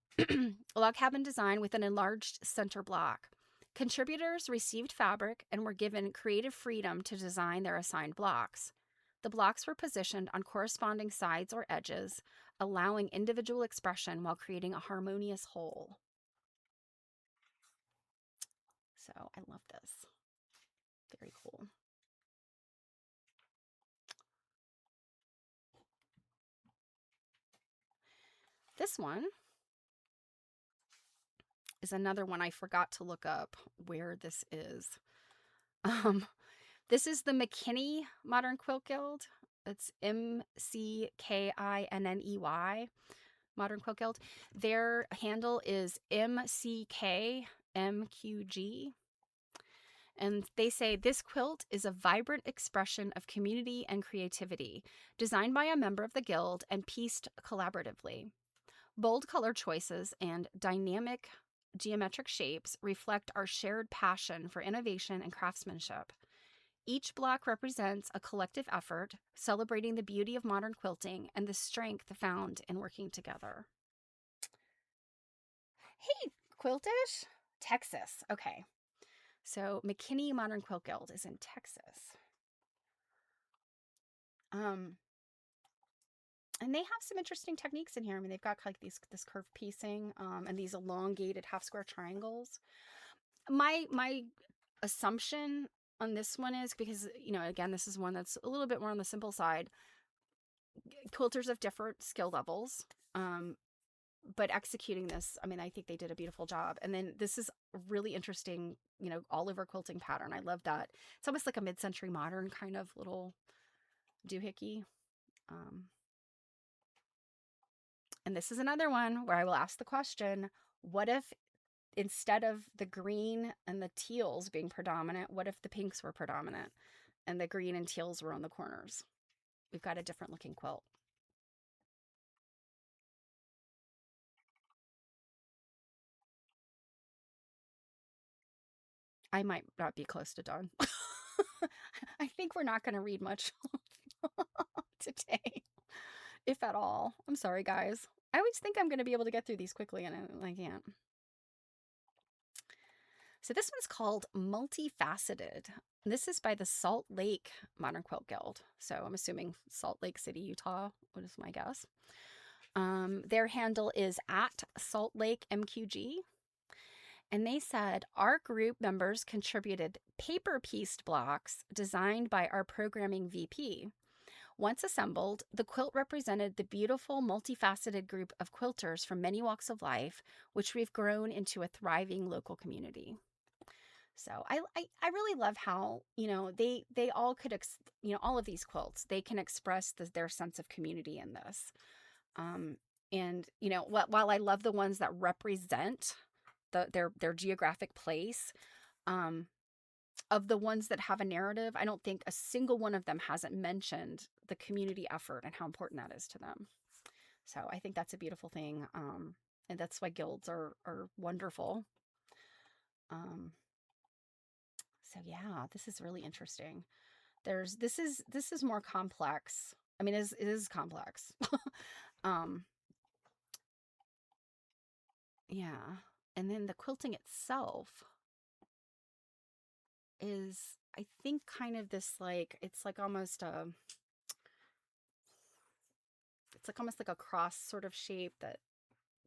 log cabin design with an enlarged center block. Contributors received fabric and were given creative freedom to design their assigned blocks. The blocks were positioned on corresponding sides or edges, allowing individual expression while creating a harmonious whole. So I love this. Very cool. This one is another one I forgot to look up where this is. This is the McKinney Modern Quilt Guild. It's MCKINNEY Modern Quilt Guild. Their handle is MCKMQG. And they say this quilt is a vibrant expression of community and creativity, designed by a member of the guild and pieced collaboratively. Bold color choices and dynamic geometric shapes reflect our shared passion for innovation and craftsmanship. Each block represents a collective effort, celebrating the beauty of modern quilting and the strength found in working together. Hey, Quiltish? Texas. Okay. So McKinney Modern Quilt Guild is in Texas. And they have some interesting techniques in here. I mean, they've got like this curved piecing and these elongated half square triangles. My assumption on this one is because, again, this is one that's a little bit more on the simple side. Quilters of different skill levels, but executing this, I mean, I think they did a beautiful job. And then this is a really interesting, all over quilting pattern. I love that. It's almost like a mid-century modern kind of little doohickey. And this is another one where I will ask the question, what if instead of the green and the teals being predominant, what if the pinks were predominant and the green and teals were on the corners? We've got a different looking quilt. I might not be close to done. I think we're not going to read much today, if at all. I'm sorry, guys. I always think I'm going to be able to get through these quickly, and I can't. So this one's called Multifaceted. This is by the Salt Lake Modern Quilt Guild. So I'm assuming Salt Lake City, Utah, what is my guess. Their handle is at Salt Lake MQG. And they said, our group members contributed paper pieced blocks designed by our programming VP. Once assembled, the quilt represented the beautiful, multifaceted group of quilters from many walks of life, which we've grown into a thriving local community. So I really love how, they all could, all of these quilts, they can express their sense of community in this. Um, and, while I love the ones that represent their geographic place, um, of the ones that have a narrative, I don't think a single one of them hasn't mentioned the community effort and how important that is to them. So I think that's a beautiful thing. And that's why guilds are wonderful. Um, so yeah, this is really interesting. This is more complex. I mean, it is complex. um, yeah. And then the quilting itself is, I think, kind of this like, it's like almost like a cross sort of shape that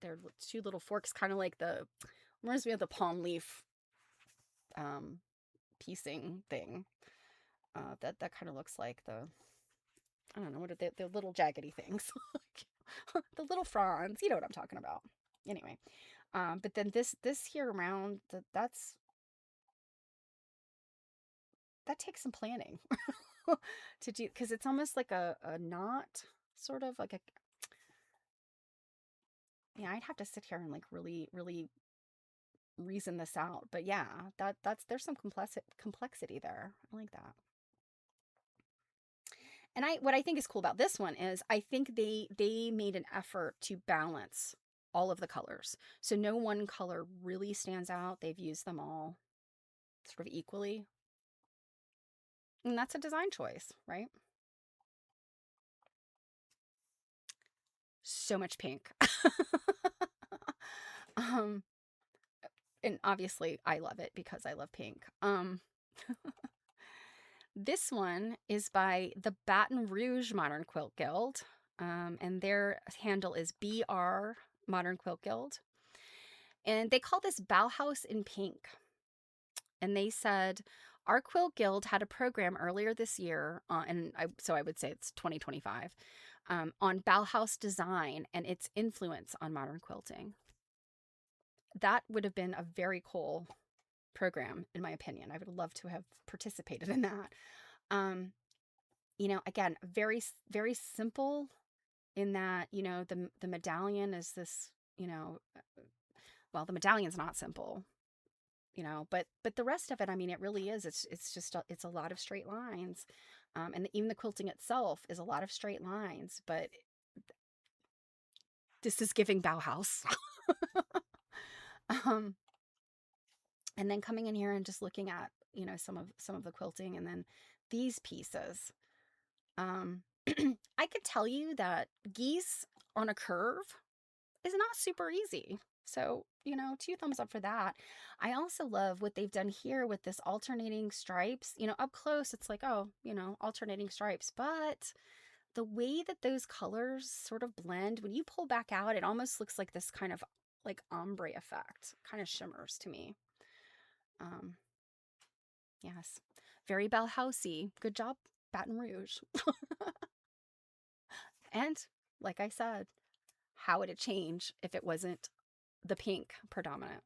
they're two little forks, kind of like reminds me of the palm leaf um, piecing thing. That kind of looks like I don't know, what are the little jaggedy things, the little fronds. You know what I'm talking about. Anyway, but then this here around that takes some planning to do, because it's almost like a knot, sort of like a, yeah. I'd have to sit here and like really really reason this out. But yeah, there's some complexity there. I like that. And what I think is cool about this one is I think they made an effort to balance all of the colors. So no one color really stands out. They've used them all sort of equally. And that's a design choice, right? So much pink. um and obviously I love it because I love pink. This one is by the Baton Rouge Modern Quilt Guild, and their handle is BR Modern Quilt Guild. And they call this Bauhaus in Pink. And they said, our quilt guild had a program earlier this year, so I would say it's 2025, on Bauhaus design and its influence on modern quilting. That would have been a very cool program, in my opinion. I would love to have participated in that. Um, again, very, very simple in that, the medallion is this, well, the medallion's not simple, but the rest of it, I mean, it really is. It's just, it's a lot of straight lines. And even the quilting itself is a lot of straight lines, but this is giving Bauhaus. um, and then coming in here and just looking at, some of the quilting, and then these pieces. I could tell you that geese on a curve is not super easy. So, 2 thumbs up for that. I also love what they've done here with this alternating stripes. Up close, it's like, oh, alternating stripes. But the way that those colors sort of blend, when you pull back out, it almost looks like this kind of like ombre effect, kind of shimmers to me. Um, yes, very Bauhausy. Good job, Baton Rouge. And like I said, how would it change if it wasn't the pink predominant?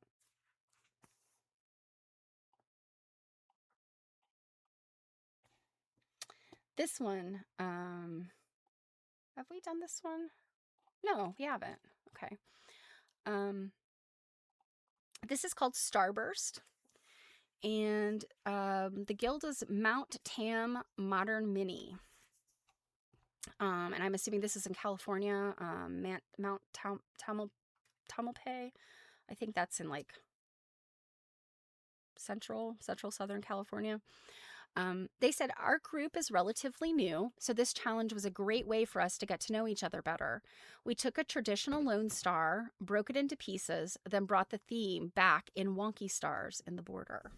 This one, have we done this one? No, we haven't. Okay. Um, this is called Starburst, and the guild is Mount Tam Modern Mini. And I'm assuming this is in California, Mount Tamalpay. I think that's in like central southern California. They said, our group is relatively new, so this challenge was a great way for us to get to know each other better. We took a traditional Lone Star, broke it into pieces, then brought the theme back in wonky stars in the border.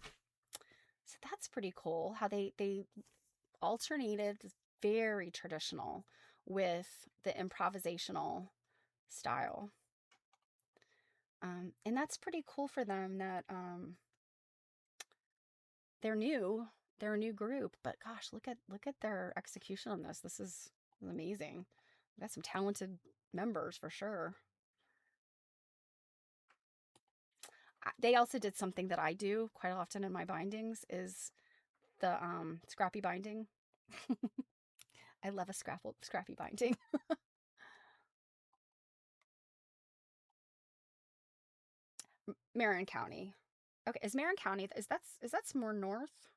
So that's pretty cool how they alternated very traditional with the improvisational style. And that's pretty cool for them that they're new they're a new group, but gosh, look at their execution on this. This is amazing. We got some talented members for sure. They also did something that I do quite often in my bindings is the scrappy binding. I love a scrappy binding. Marin County. Okay, is Marin County is that's more north?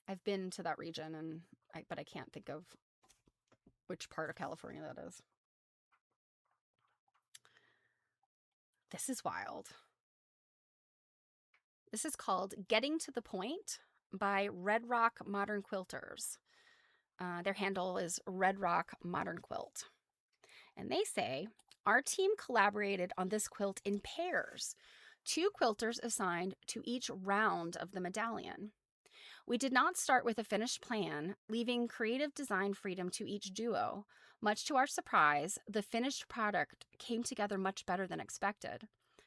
I've been to that region and but I can't think of which part of California that is. This is wild. This is called Getting to the Point by Red Rock Modern Quilters. Their handle is Red Rock Modern Quilt. And they say, our team collaborated on this quilt in pairs, 2 quilters assigned to each round of the medallion. We did not start with a finished plan, leaving creative design freedom to each duo. Much to our surprise, the finished product came together much better than expected.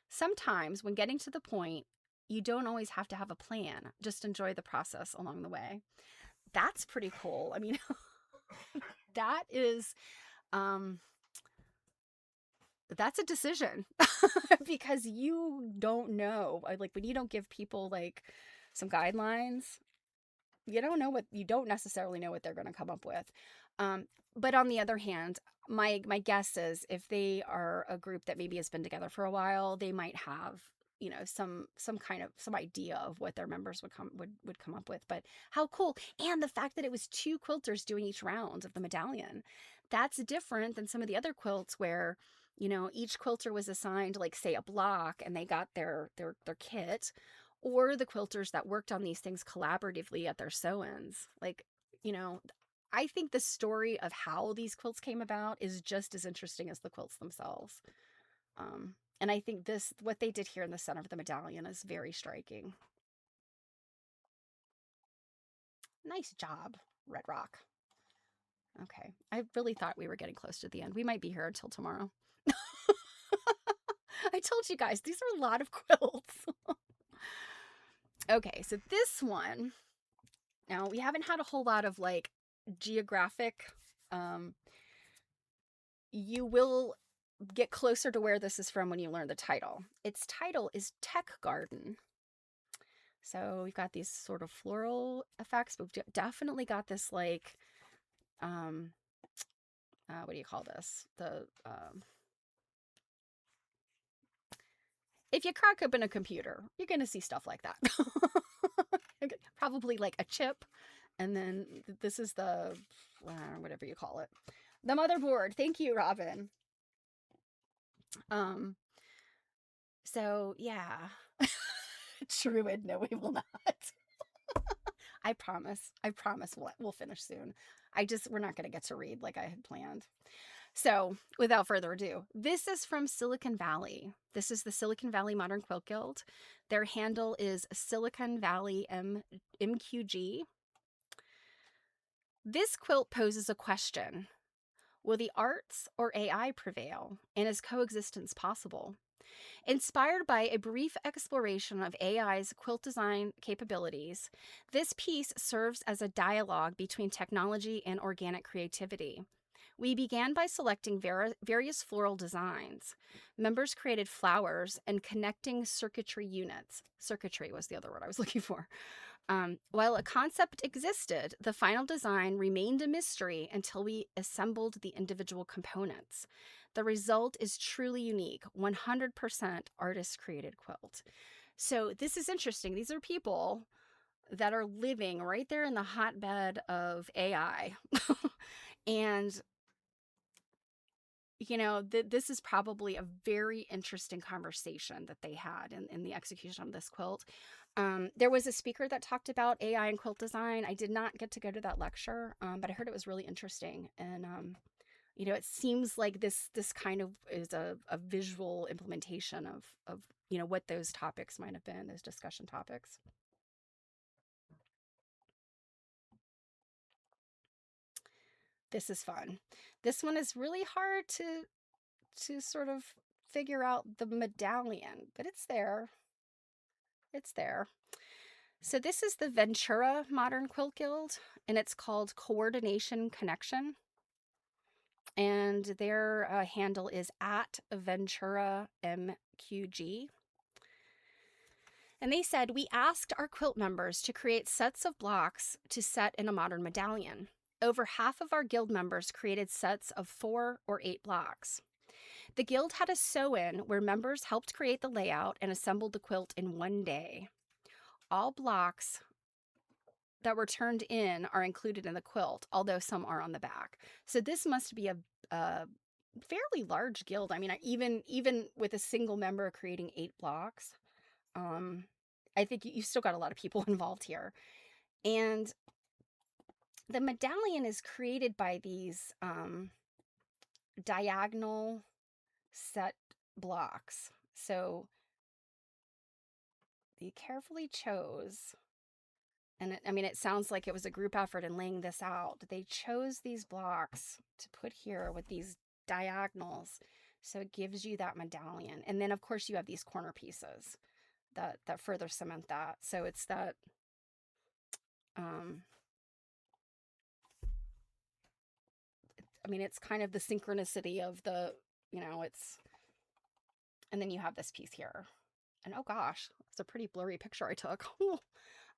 Sometimes, when getting to the point, you don't always have to have a plan. Just enjoy the process along the way. That's pretty cool. I mean, that is, that's a decision because you don't know. Like when you don't give people like some guidelines, you don't necessarily know what they're going to come up with. But on the other hand, my guess is if they are a group that maybe has been together for a while, they might have some kind of some idea of what their members would come up with. But how cool. And the fact that it was 2 quilters doing each round of the medallion, that's different than some of the other quilts where each quilter was assigned like say a block and they got their kit, or the quilters that worked on these things collaboratively at their sew-ins. Like, I think the story of how these quilts came about is just as interesting as the quilts themselves. And I think what they did here in the center of the medallion is very striking. Nice job, Red Rock. Okay. I really thought we were getting close to the end. We might be here until tomorrow. I told you guys, these are a lot of quilts. Okay, so this one, now we haven't had a whole lot of like geographic, you will get closer to where this is from when you learn the title. Its title is Tech Garden. So we've got these sort of floral effects, but we've definitely got this like, what do you call this? If you crack open a computer, you're going to see stuff like that. Probably like a chip. And then this is the, whatever you call it, the motherboard. Thank you, Robin. So yeah. Druid, no, we will not. I promise we'll finish soon. We're not going to get to read like I had planned. So without further ado, this is from Silicon Valley. This is the Silicon Valley Modern Quilt Guild. Their handle is Silicon Valley MQG. This quilt poses a question. Will the arts or AI prevail? And is coexistence possible? Inspired by a brief exploration of AI's quilt design capabilities, this piece serves as a dialogue between technology and organic creativity. We began by selecting various floral designs. Members created flowers and connecting circuitry units. Circuitry was the other word I was looking for. While a concept existed, the final design remained a mystery until we assembled the individual components. The result is truly unique, 100% artist-created quilt. So this is interesting. These are people that are living right there in the hotbed of AI. And, this is probably a very interesting conversation that they had in the execution of this quilt. There was a speaker that talked about AI and quilt design. I did not get to go to that lecture, but I heard it was really interesting. And, it seems like this kind of is a visual implementation of what those topics might have been, those discussion topics. This is fun. This one is really hard to sort of figure out the medallion, but it's there. It's there. So this is the Ventura Modern Quilt Guild, and it's called Coordination Connection. And their handle is at Ventura MQG. And they said, we asked our quilt members to create sets of blocks to set in a modern medallion. Over half of our guild members created sets of 4 or 8 blocks. The guild had a sew-in where members helped create the layout and assembled the quilt in one day. All blocks that were turned in are included in the quilt, although some are on the back. So this must be a fairly large guild. I mean, even with a single member creating 8 blocks, I think you still got a lot of people involved here. And the medallion is created by these diagonal set blocks. So they carefully chose, and it sounds like it was a group effort in laying this out. They chose these blocks to put here with these diagonals, so it gives you that medallion. And then of course you have these corner pieces that further cement that. So it's that it's kind of the synchronicity of the, it's, and then you have this piece here. And oh gosh, it's a pretty blurry picture I took.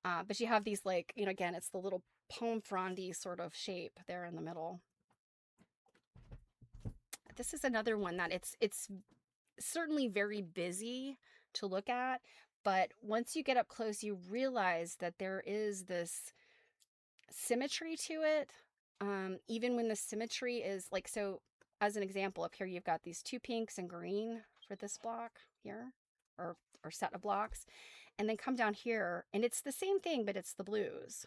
But you have these, like, again, it's the little palm frondy sort of shape there in the middle. This is another one that it's certainly very busy to look at, but once you get up close, you realize that there is this symmetry to it. Even when the symmetry is like, so as an example, up here you've got these 2 pinks and green for this block here, or set of blocks, and then come down here and it's the same thing, but it's the blues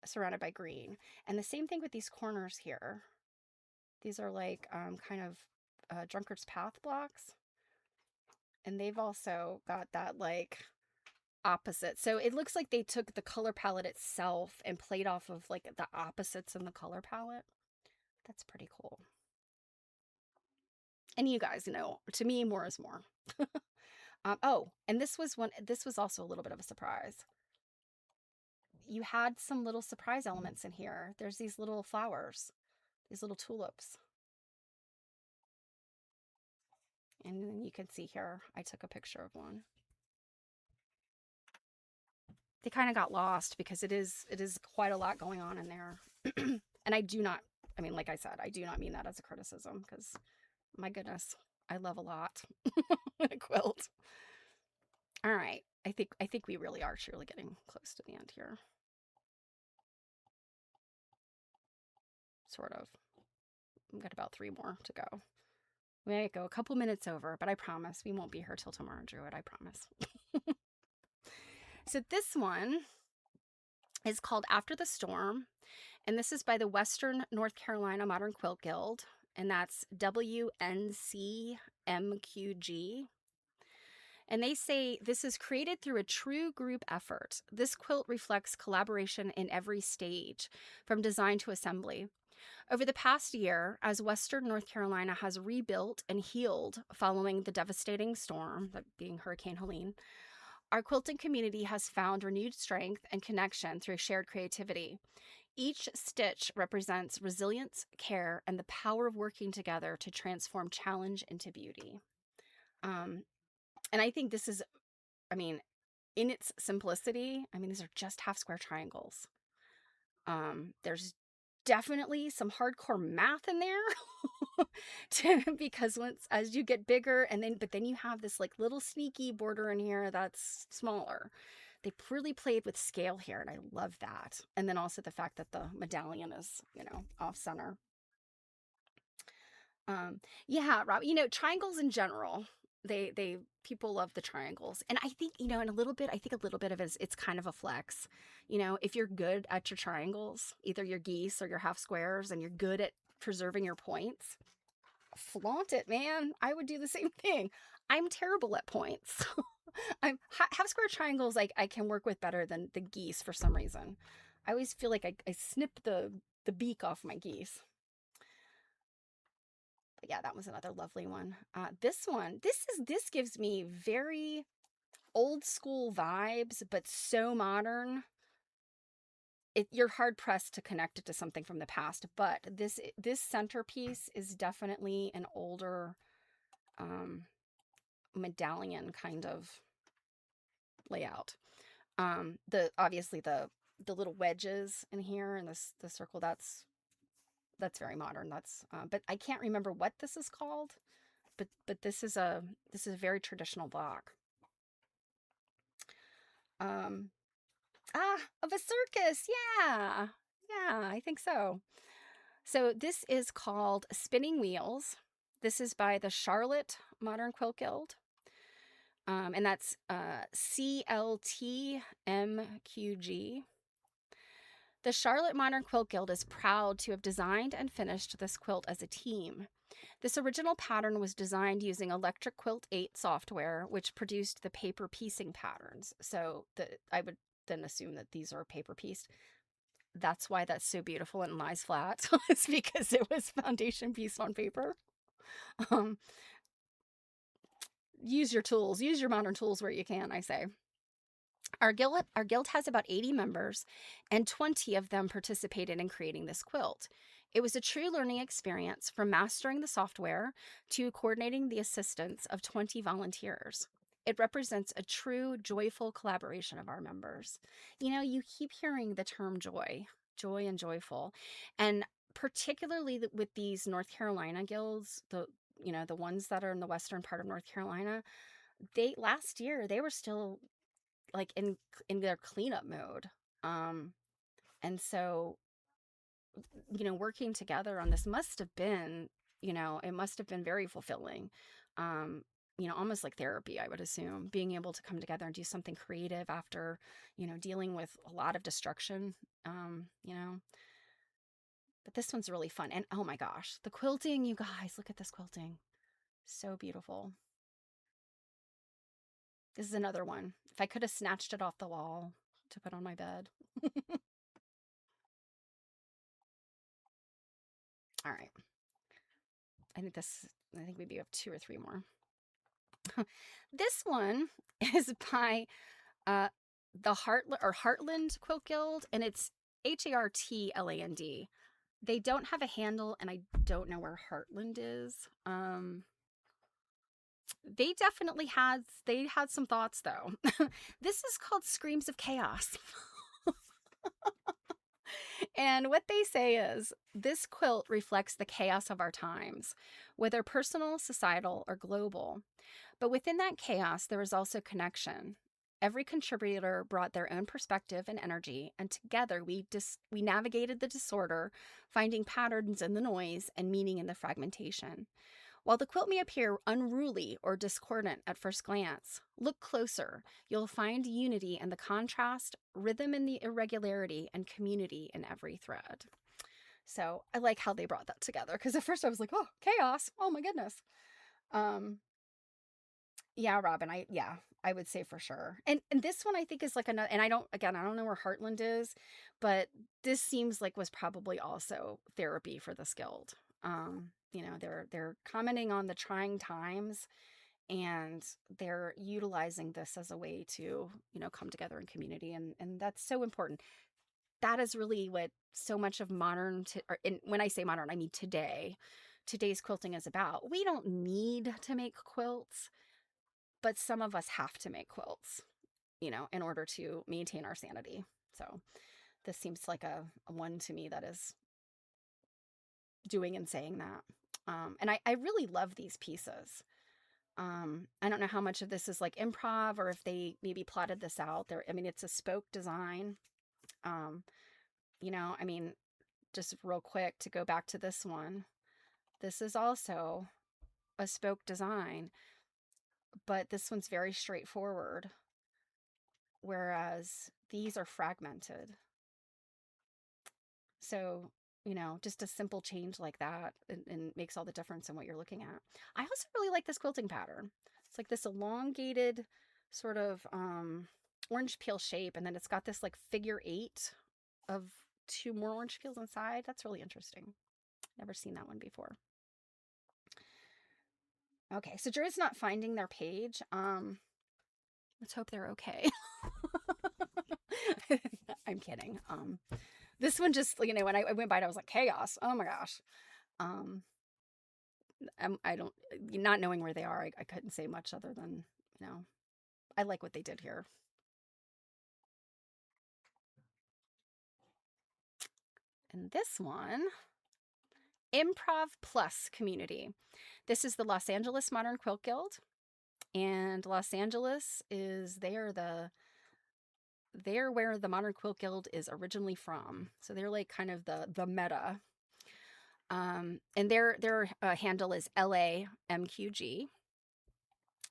surrounded by green. And the same thing with these corners here. These are like kind of drunkard's path blocks, and they've also got that like opposite. So it looks like they took the color palette itself and played off of like the opposites in the color palette. That's pretty cool. And you guys know, to me, more is more. Oh, and this was also a little bit of a surprise. You had some little surprise elements in here. There's these little flowers, these little tulips. And then you can see here, I took a picture of one. They kind of got lost because it is quite a lot going on in there. And I do not, like I said, I do not mean that as a criticism, because my goodness, I love a lot in a quilt. All right, I think we really are truly getting close to the end here. Sort of. We've got about 3 more to go. We might go a couple minutes over, but I promise we won't be here till tomorrow, Druid. I promise. So this one is called After the Storm, and this is by the Western North Carolina Modern Quilt Guild, and that's WNCMQG. And they say, this is created through a true group effort. This quilt reflects collaboration in every stage, from design to assembly. Over the past year, as Western North Carolina has rebuilt and healed following the devastating storm, that being Hurricane Helene, our quilting community has found renewed strength and connection through shared creativity. Each stitch represents resilience, care, and the power of working together to transform challenge into beauty. And I think this is, in its simplicity, these are just half square triangles. There's definitely some hardcore math in there because as you get bigger, but then you have this like little sneaky border in here that's smaller. They really played with scale here, and I love that. And then also the fact that the medallion is, off center. Yeah, Rob, triangles in general, they people love the triangles. And I think, in a little bit, I think a little bit of it's kind of a flex. If you're good at your triangles, either your geese or your half squares, and you're good at preserving your points, flaunt it, man. I would do the same thing. I'm terrible at points. I'm half square triangles I can work with better than the geese for some reason. I always feel like I snip the beak off my geese. But yeah, that was another lovely one. This one, this gives me very old school vibes, but so modern. You're hard pressed to connect it to something from the past. But this centerpiece is definitely an older um, medallion kind of layout. The obviously the little wedges in here and this the circle, that's very modern. That's but I can't remember what this is called. But this is a very traditional block. Um, of a circus. Yeah. Yeah, I think so. So this is called Spinning Wheels. This is by the Charlotte Modern Quilt Guild. And that's CLTMQG. The Charlotte Modern Quilt Guild is proud to have designed and finished this quilt as a team. This original pattern was designed using Electric Quilt 8 software, which produced the paper piecing patterns. So I would then assume that these are paper pieced. That's why that's so beautiful and lies flat. It's because it was foundation pieced on paper. Um, use your tools, use your modern tools where you can, I say. Our guild has about 80 members, and 20 of them participated in creating this quilt. It was a true learning experience from mastering the software to coordinating the assistance of 20 volunteers. It represents a true, joyful collaboration of our members. You know, you keep hearing the term joy and joyful. And particularly with these North Carolina guilds, the ones that are in the western part of North Carolina, they last year they were still like in their cleanup mode. Um, and so, working together on this must have been, it must have been very fulfilling. Um, almost like therapy, I would assume, being able to come together and do something creative after, dealing with a lot of destruction. Um, you know, but this one's really fun. And oh my gosh, the quilting, you guys, look at this quilting. So beautiful. This is another one. If I could have snatched it off the wall to put on my bed. All right. I think maybe we have two or three more. This one is by uh, the Heartland Quilt Guild, and it's Hartland. They don't have a handle, and I don't know where Heartland is. They had some thoughts though. This is called Screams of Chaos. And what they say is this quilt reflects the chaos of our times, whether personal, societal, or global. But within that chaos, there is also connection. Every contributor brought their own perspective and energy, and together we navigated the disorder, finding patterns in the noise and meaning in the fragmentation. While the quilt may appear unruly or discordant at first glance, look closer. You'll find unity in the contrast, rhythm in the irregularity, and community in every thread. So I like how they brought that together, because at first I was like, oh, chaos. Oh my goodness. Um, yeah, Robin, I would say for sure. And this one I think is like another, and I don't know where Heartland is, but this seems like was probably also therapy for this guild. They're commenting on the trying times, and they're utilizing this as a way to, come together in community, and that's so important. That is really what so much of and when I say modern, I mean today's quilting is about. We don't need to make quilts, but some of us have to make quilts, in order to maintain our sanity. So this seems like a one to me that is doing and saying that. And I really love these pieces. I don't know how much of this is like improv or if they maybe plotted this out there. I mean, it's a spoke design. Um, I mean, just real quick to go back to this one. This is also a spoke design, but this one's very straightforward, whereas these are fragmented. So, just a simple change like that and makes all the difference in what you're looking at. I also really like this quilting pattern. It's like this elongated sort of orange peel shape, and then it's got this like figure eight of two more orange peels inside. That's really interesting. Never seen that one before. Okay, so Drew's not finding their page. Let's hope they're okay. I'm kidding. This one just, when I went by it, I was like, chaos. Oh my gosh. Um, I don't, not knowing where they are, I couldn't say much other than, you know, I like what they did here. And this one, Improv Plus Community. This is the Los Angeles Modern Quilt Guild. And Los Angeles is they're where the Modern Quilt Guild is originally from. So they're like kind of the meta. And their handle is LAMQG.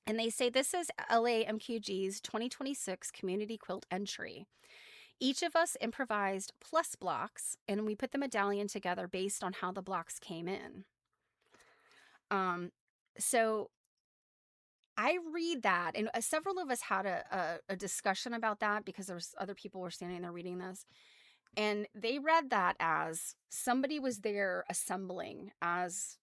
And they say this is LAMQG's 2026 Community Quilt Entry. Each of us improvised plus blocks, and we put the medallion together based on how the blocks came in. So I read that, and several of us had a discussion about that because there was other people were standing there reading this, and they read that as somebody was there assembling as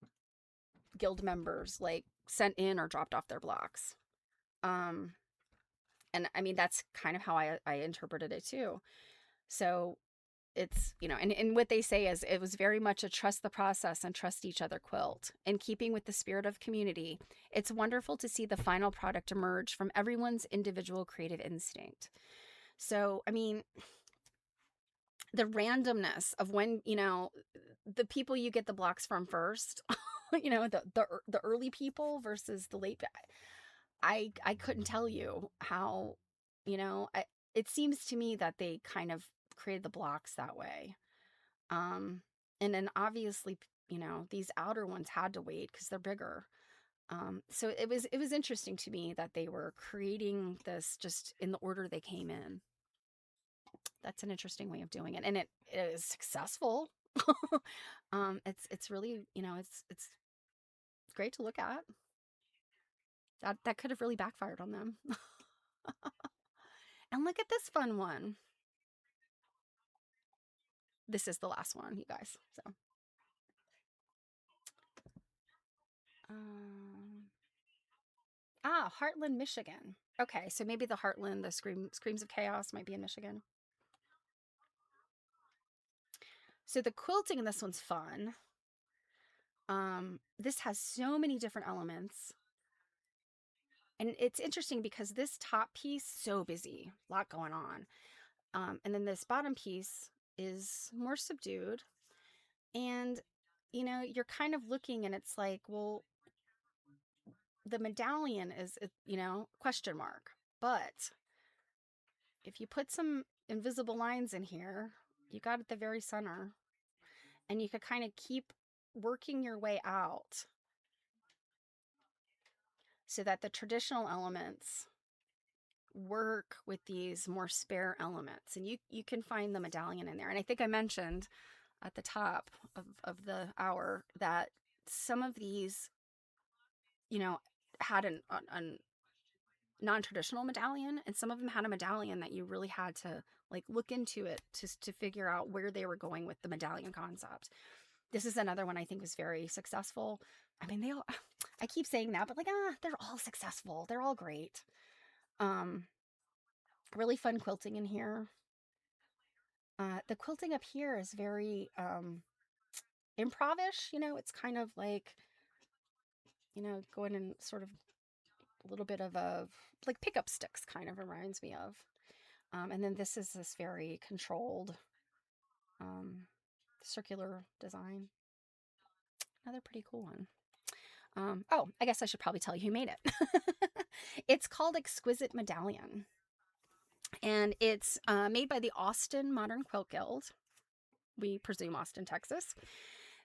guild members, like sent in or dropped off their blocks. And I mean, that's kind of how I interpreted it too. So it's, and what they say is it was very much a trust the process and trust each other quilt. In keeping with the spirit of community, it's wonderful to see the final product emerge from everyone's individual creative instinct. So, I mean, the randomness of when, the people you get the blocks from first, the early people versus the late, I couldn't tell you how, it seems to me that they kind of created the blocks that way. And then obviously, these outer ones had to wait because they're bigger. So it was interesting to me that they were creating this just in the order they came in. That's an interesting way of doing it, and it is successful. It's really, it's great to look at. That could have really backfired on them. And look at this fun one. This is the last one, you guys. So, um, Heartland, Michigan. Okay, so maybe the Heartland, the Screams of Chaos might be in Michigan. So the quilting in this one's fun. This has so many different elements. And it's interesting because this top piece, so busy, a lot going on. And then this bottom piece is more subdued. And, you're kind of looking and it's like, well, the medallion is, question mark. But if you put some invisible lines in here, you got at the very center, and you could kind of keep working your way out so that the traditional elements work with these more spare elements. And you can find the medallion in there. And I think I mentioned at the top of the hour that some of these, had a non-traditional medallion, and some of them had a medallion that you really had to like look into it to figure out where they were going with the medallion concept. This is another one I think was very successful. I mean, I keep saying that, but like, they're all successful. They're all great. Really fun quilting in here. The quilting up here is very improvish, it's kind of like, going in sort of a little bit of a, like pickup sticks kind of reminds me of. And then this is this very controlled circular design. Another pretty cool one. Oh, I guess I should probably tell you who made it. It's called Exquisite Medallion. And it's made by the Austin Modern Quilt Guild. We presume Austin, Texas.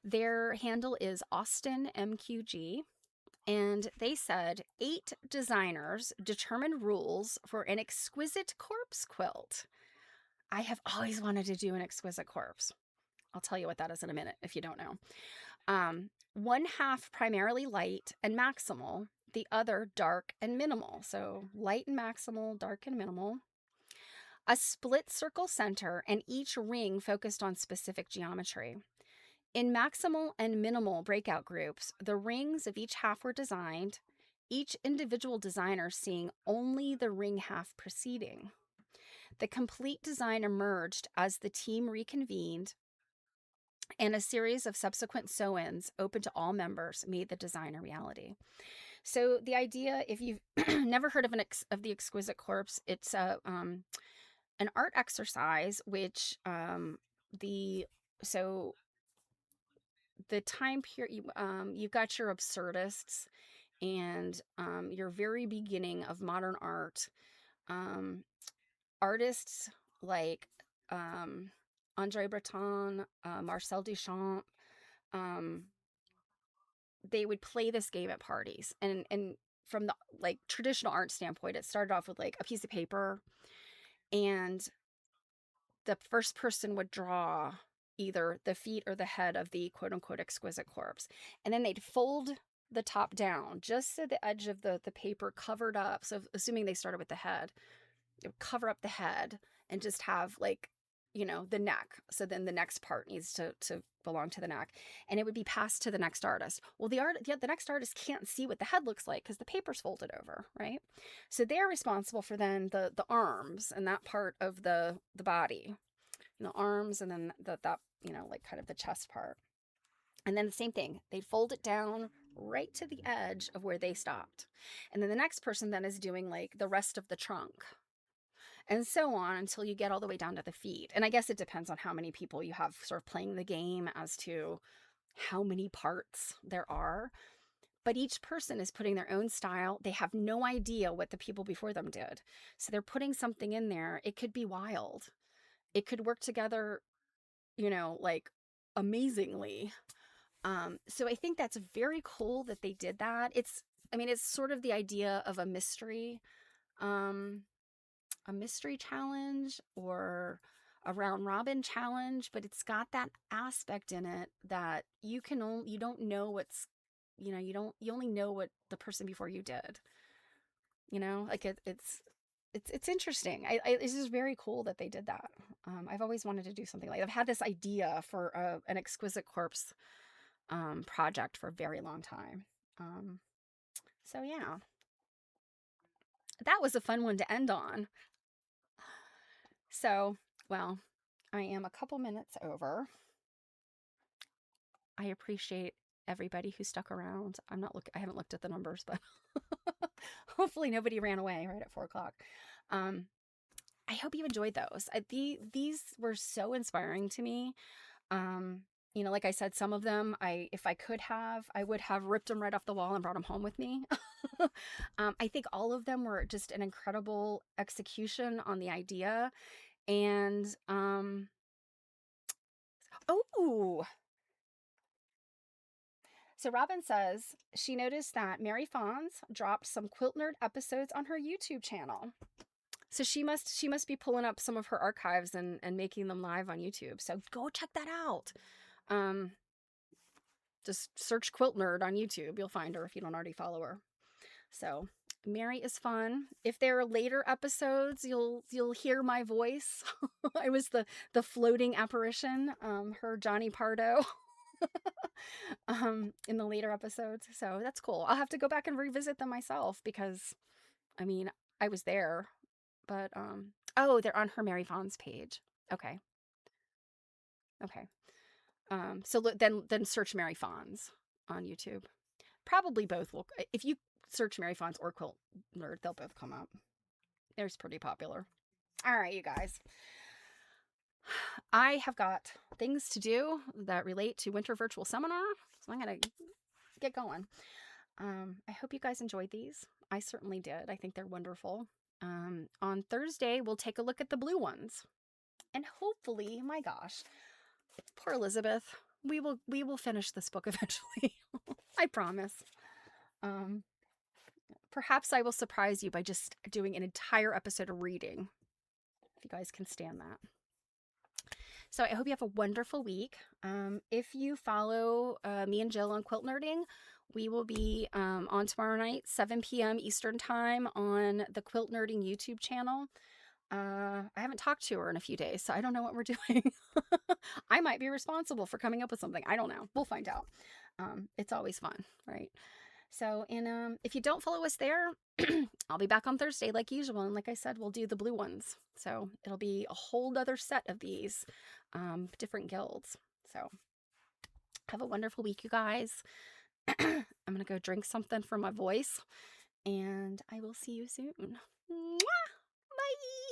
Their handle is Austin MQG. And they said 8 designers determined rules for an exquisite corpse quilt. I have always wanted to do an exquisite corpse. I'll tell you what that is in a minute if you don't know. One half primarily light and maximal, the other dark and minimal. So light and maximal, dark and minimal. A split circle center, and each ring focused on specific geometry. In maximal and minimal breakout groups, the rings of each half were designed each individual designer seeing only the ring half preceding. The complete design emerged as the team reconvened, and a series of subsequent sew-ins open to all members made the design a reality. So the idea, if you've never heard of the Exquisite Corpse, it's an art exercise which the so the time period you've got your absurdists and your very beginning of modern art, um, artists like Andre Breton, Marcel Duchamp. um, they would play this game at parties, and from the like traditional art standpoint, it started off with like a piece of paper, and the first person would draw either the feet or the head of the quote unquote exquisite corpse. And then they'd fold the top down just so the edge of the paper covered up. So, assuming they started with the head, it would cover up the head and just have like, the neck. So then the next part needs to belong to the neck, and it would be passed to the next artist. Well, the next artist can't see what the head looks like because the paper's folded over, right? So they're responsible for then the arms and that part of the body, arms, and then that like kind of the chest part. And then the same thing, they'd fold it down right to the edge of where they stopped. And then the next person then is doing like the rest of the trunk, and so on until you get all the way down to the feet. And I guess it depends on how many people you have sort of playing the game as to how many parts there are. But each person is putting their own style. They have no idea what the people before them did. So they're putting something in there. It could be wild. It could work together, like amazingly. So I think that's very cool that they did that. It's sort of the idea of a mystery challenge or a round robin challenge, but it's got that aspect in it that you don't know what's, you only know what the person before you did, like it's interesting. It's just very cool that they did that. I've always wanted to do something like that. I've had this idea for an exquisite corpse project for a very long time. So yeah, that was a fun one to end on. So, well, I am a couple minutes over. I appreciate everybody who stuck around. I haven't looked at the numbers, but hopefully nobody ran away right at 4:00. I hope you enjoyed those. These were so inspiring to me. Like I said, some of them, if I could have, I would have ripped them right off the wall and brought them home with me. I think all of them were just an incredible execution on the idea. And, oh, so Robin says she noticed that Mary Fonz dropped some Quilt Nerd episodes on her YouTube channel. So she must be pulling up some of her archives and making them live on YouTube. So go check that out. Just search Quilt Nerd on YouTube. You'll find her if you don't already follow her. So Mary is fun. If there are later episodes, you'll hear my voice. I was the floating apparition, her Johnny Pardo, in the later episodes. So that's cool. I'll have to go back and revisit them myself because, I was there. But they're on her Mary Fonz page. Okay. So then search Mary Fonz on YouTube. Probably both will. If you search Mary Fonz or Quilt Nerd, they'll both come up. They're pretty popular. All right, you guys. I have got things to do that relate to Winter Virtual Seminar, so I'm going to get going. I hope you guys enjoyed these. I certainly did. I think they're wonderful. On Thursday, we'll take a look at the blue ones. And hopefully, my gosh, poor Elizabeth, we will finish this book eventually. I promise. Perhaps I will surprise you by just doing an entire episode of reading, if you guys can stand that. So I hope you have a wonderful week. If you follow me and Jill on Quilt Nerding, we will be on tomorrow night, 7 p.m. Eastern Time on the Quilt Nerding YouTube channel. I haven't talked to her in a few days, so I don't know what we're doing. I might be responsible for coming up with something. I don't know. We'll find out. It's always fun, right? So, and if you don't follow us there, I'll be back on Thursday like usual. And like I said, we'll do the blue ones. So it'll be a whole other set of these different guilds. So have a wonderful week, you guys. I'm going to go drink something for my voice, and I will see you soon. Mwah! Bye.